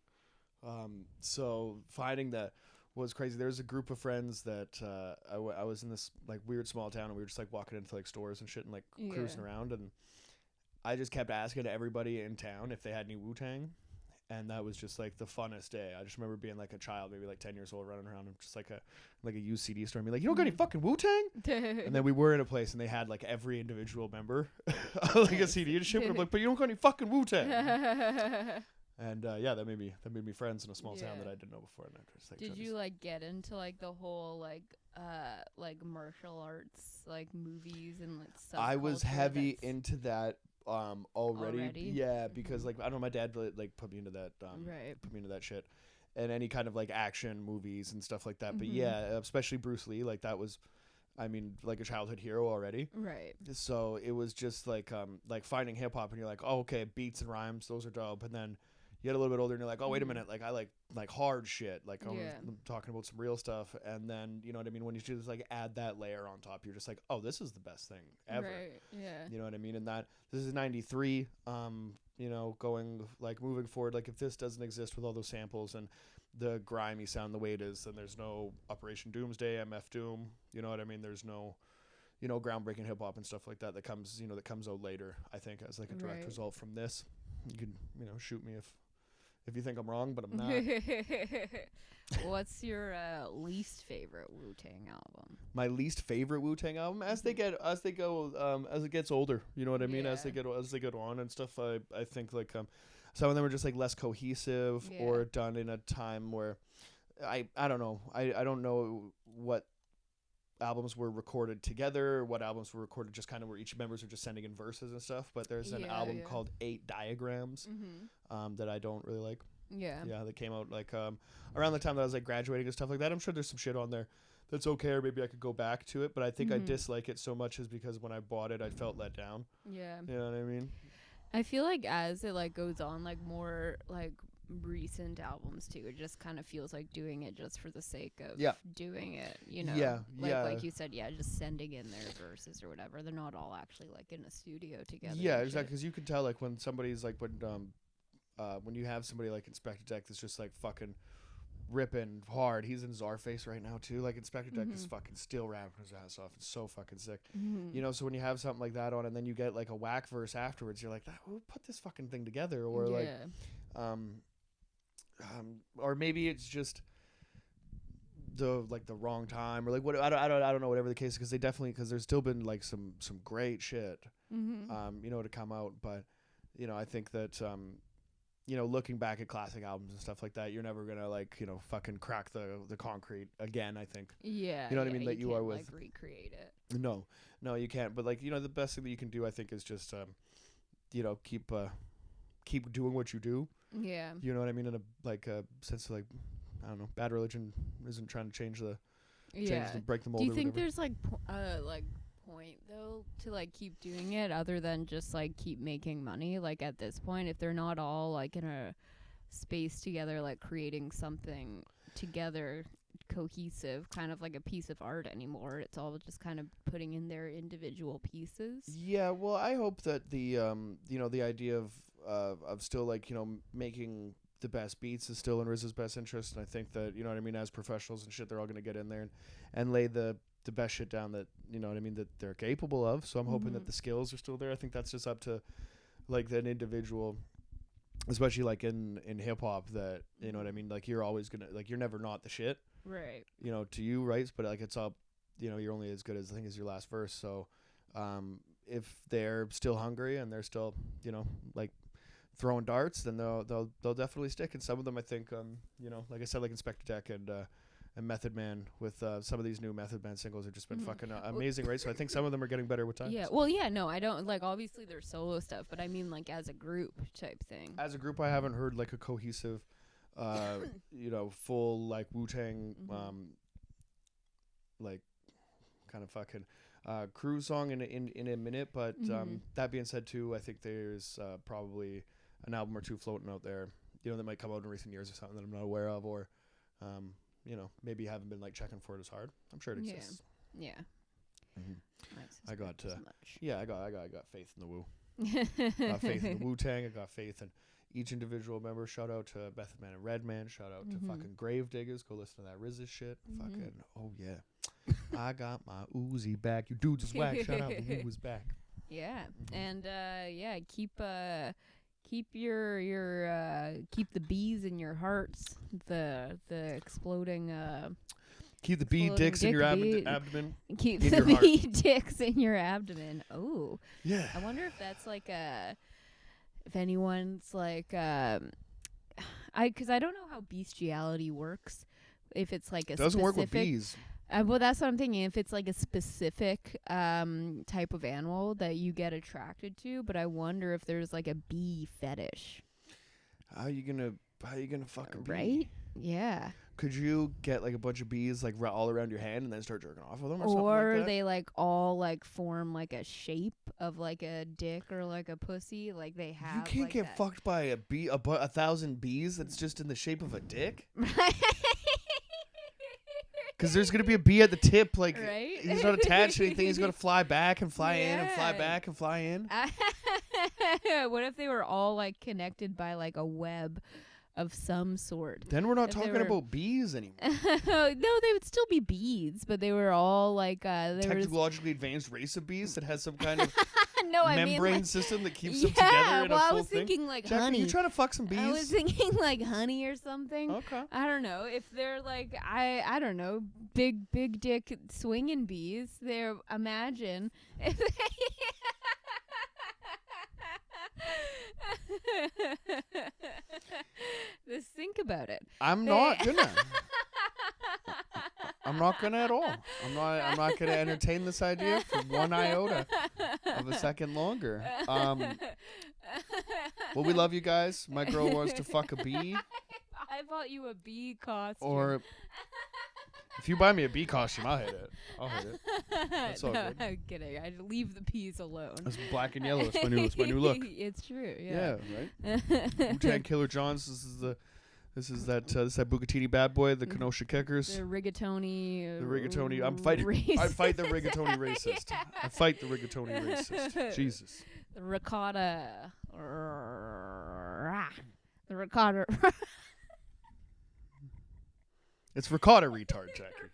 So finding that was crazy. There's a group of friends that I was in this like weird small town, and we were just like walking into like stores and shit and like cruising around, and I just kept asking everybody in town if they had any Wu-Tang. And that was just like the funnest day. I just remember being like a child, maybe like 10 years old, running around and just like a used CD store and being like, you don't got any fucking Wu-Tang? And then we were in a place and they had like every individual member like a CD and shit. But I'm like, but you don't got any fucking Wu-Tang. And yeah, that made me friends in a small town that I didn't know before. And I just, like, did you like get into like the whole like martial arts like movies and like stuff? I was heavy into that already. Yeah, because like I don't know, my dad like put me into that put me into that shit, and any kind of like action movies and stuff like that. But yeah, especially Bruce Lee, like that was, I mean, like a childhood hero already. Right. So it was just like finding hip hop, and you're like, oh, okay, beats and rhymes, those are dope. And then you get a little bit older, and you're like, oh, wait a minute, like I like hard shit, like I'm talking about some real stuff. And then you know what I mean, when you just like add that layer on top, you're just like, oh, this is the best thing ever. Right. Yeah. You know what I mean? And that this is '93. You know, going like moving forward, like if this doesn't exist with all those samples and the grimy sound the way it is, then there's no Operation Doomsday, MF Doom. You know what I mean? There's no, you know, groundbreaking hip hop and stuff like that comes, you know, that comes out later. I think as like a direct result from this. You can, you know, shoot me if you think I'm wrong, but I'm not. What's your least favorite Wu-Tang album? My least favorite Wu-Tang album, as it gets older, you know what I mean? As they get on and stuff, I think like some of them are just like less cohesive or done in a time where I don't know. I don't know what albums were recorded together, what albums were recorded just kind of where each members are just sending in verses and stuff. But there's an album called 8 Diagrams that I don't really like. Yeah, that came out like around the time that I was like graduating and stuff like that. I'm sure there's some shit on there that's okay, or maybe I could go back to it. But I think I dislike it so much is because when I bought it, I felt let down. Yeah, you know what I mean. I feel like as it like goes on, like more like recent albums too, it just kind of feels like doing it just for the sake of doing it, you know. Like you said, just sending in their verses or whatever. They're not all actually like in a studio together. Yeah, exactly, because you can tell like when somebody's like when you have somebody like Inspector Deck that's just like fucking ripping hard. He's in Czarface right now too. Like Inspector Deck is fucking still rapping his ass off. It's so fucking sick. You know, so when you have something like that on and then you get like a whack verse afterwards, you're like, who put this fucking thing together? Or like or maybe it's just the wrong time, or like what I don't know, whatever the case, because there's still been like some great shit you know, to come out. But you know, I think that you know, looking back at classic albums and stuff like that, you're never gonna like, you know, fucking crack the concrete again, I think. Yeah, you know what I mean, that you are with, like recreate it. No you can't. But like, you know, the best thing that you can do, I think, is just you know, keep doing what you do. Yeah, you know what I mean, in a sense of like, I don't know, Bad Religion isn't trying to change the break the mold. Do you think there's like point though to like keep doing it other than just like keep making money? Like at this point, if they're not all like in a space together, like creating something together cohesive, kind of like a piece of art anymore, it's all just kind of putting in their individual pieces. Yeah, well, I hope that the you know, the idea of still like, you know, making the best beats is still in RZA's best interest. And I think that, you know what I mean, as professionals and shit, they're all going to get in there and lay the best shit down that, you know what I mean, that they're capable of. So I'm hoping that the skills are still there. I think that's just up to like an individual, especially like in hip hop, that, you know what I mean, like you're always gonna, like, you're never not the shit, right? You know, to you, right? But like it's up, you know, you're only as good as I think as your last verse. So if they're still hungry and they're still, you know, like throwing darts, then they'll definitely stick. And some of them, I think, you know, like I said, like Inspector Deck and Method Man, with some of these new Method Man singles have just been fucking amazing, right? So I think some of them are getting better with time. Yeah, well, yeah, no, I don't, like, obviously there's solo stuff, but I mean, like, as a group type thing. As a group, I haven't heard, like, a cohesive, you know, full, like, Wu-Tang, like, kind of fucking crew song in a minute, but that being said, too, I think there's probably an album or two floating out there, you know, that might come out in recent years or something that I'm not aware of, or you know, maybe haven't been like checking for it as hard. I'm sure it exists. Yeah. I got I got faith in the Wu. Got faith in the Wu-Tang. I got faith in each individual member. Shout out to Method Man and Redman. Shout out to fucking Gravediggers. Go listen to that RZA shit. Fucking, oh yeah. I got my Uzi back. You dudes is whack. Shout out, the Wu is back. Yeah. And yeah, keep your keep the bees in your hearts, the exploding keep the bee dicks in your abdomen. Keep the bee dicks in your abdomen. Oh yeah, I wonder if that's like if anyone's like because I don't know how bestiality works, if it's like a doesn't specific, work with bees. Well, that's what I'm thinking. If it's like a specific type of animal that you get attracted to, but I wonder if there's like a bee fetish. How you gonna fuck a bee? Right? Yeah. Could you get like a bunch of bees like all around your hand and then start jerking off with them, or something Or like that? they like all like form like a shape of like a dick or like a pussy. Like they have. You can't like get that. fucked by a bee, 1,000 bees that's just in the shape of a dick. Because there's gonna be a bee at the tip, like right? he's not attached to anything. He's gonna fly back and fly in and fly Yeah. back and fly in. What if they were all like connected by like a web of some sort? Then we're not If they talking were- about bees anymore. No, they would still be bees, but they were all like they were Technologically advanced race of bees that has some kind of no, I mean membrane like, system that keeps yeah, them together in well, a I full was thing. thinking like Jack, honey. are you trying to fuck some bees? I was thinking like honey or something. Okay. I don't know if they're like I don't know big dick swinging bees. They're imagine if just think about it. I'm not gonna. I'm not gonna at all. I'm not gonna entertain this idea for one iota of a second longer. Well, we love you guys. My girl wants to fuck a bee. I bought you a bee costume. Or if you buy me a bee costume, I'll hit it. I'll hit it. That's all no, good. I'm kidding. I leave the peas alone. It's black and yellow. It's my new look. It's true. Yeah, Yeah. right. Wu-Tang Killer Johns. This is that Bucatini bad boy, the Kenosha Kickers. The rigatoni. The rigatoni. I fight the rigatoni racist. I fight the rigatoni racist. Jesus. The ricotta. The ricotta. It's ricotta retard, Jackie.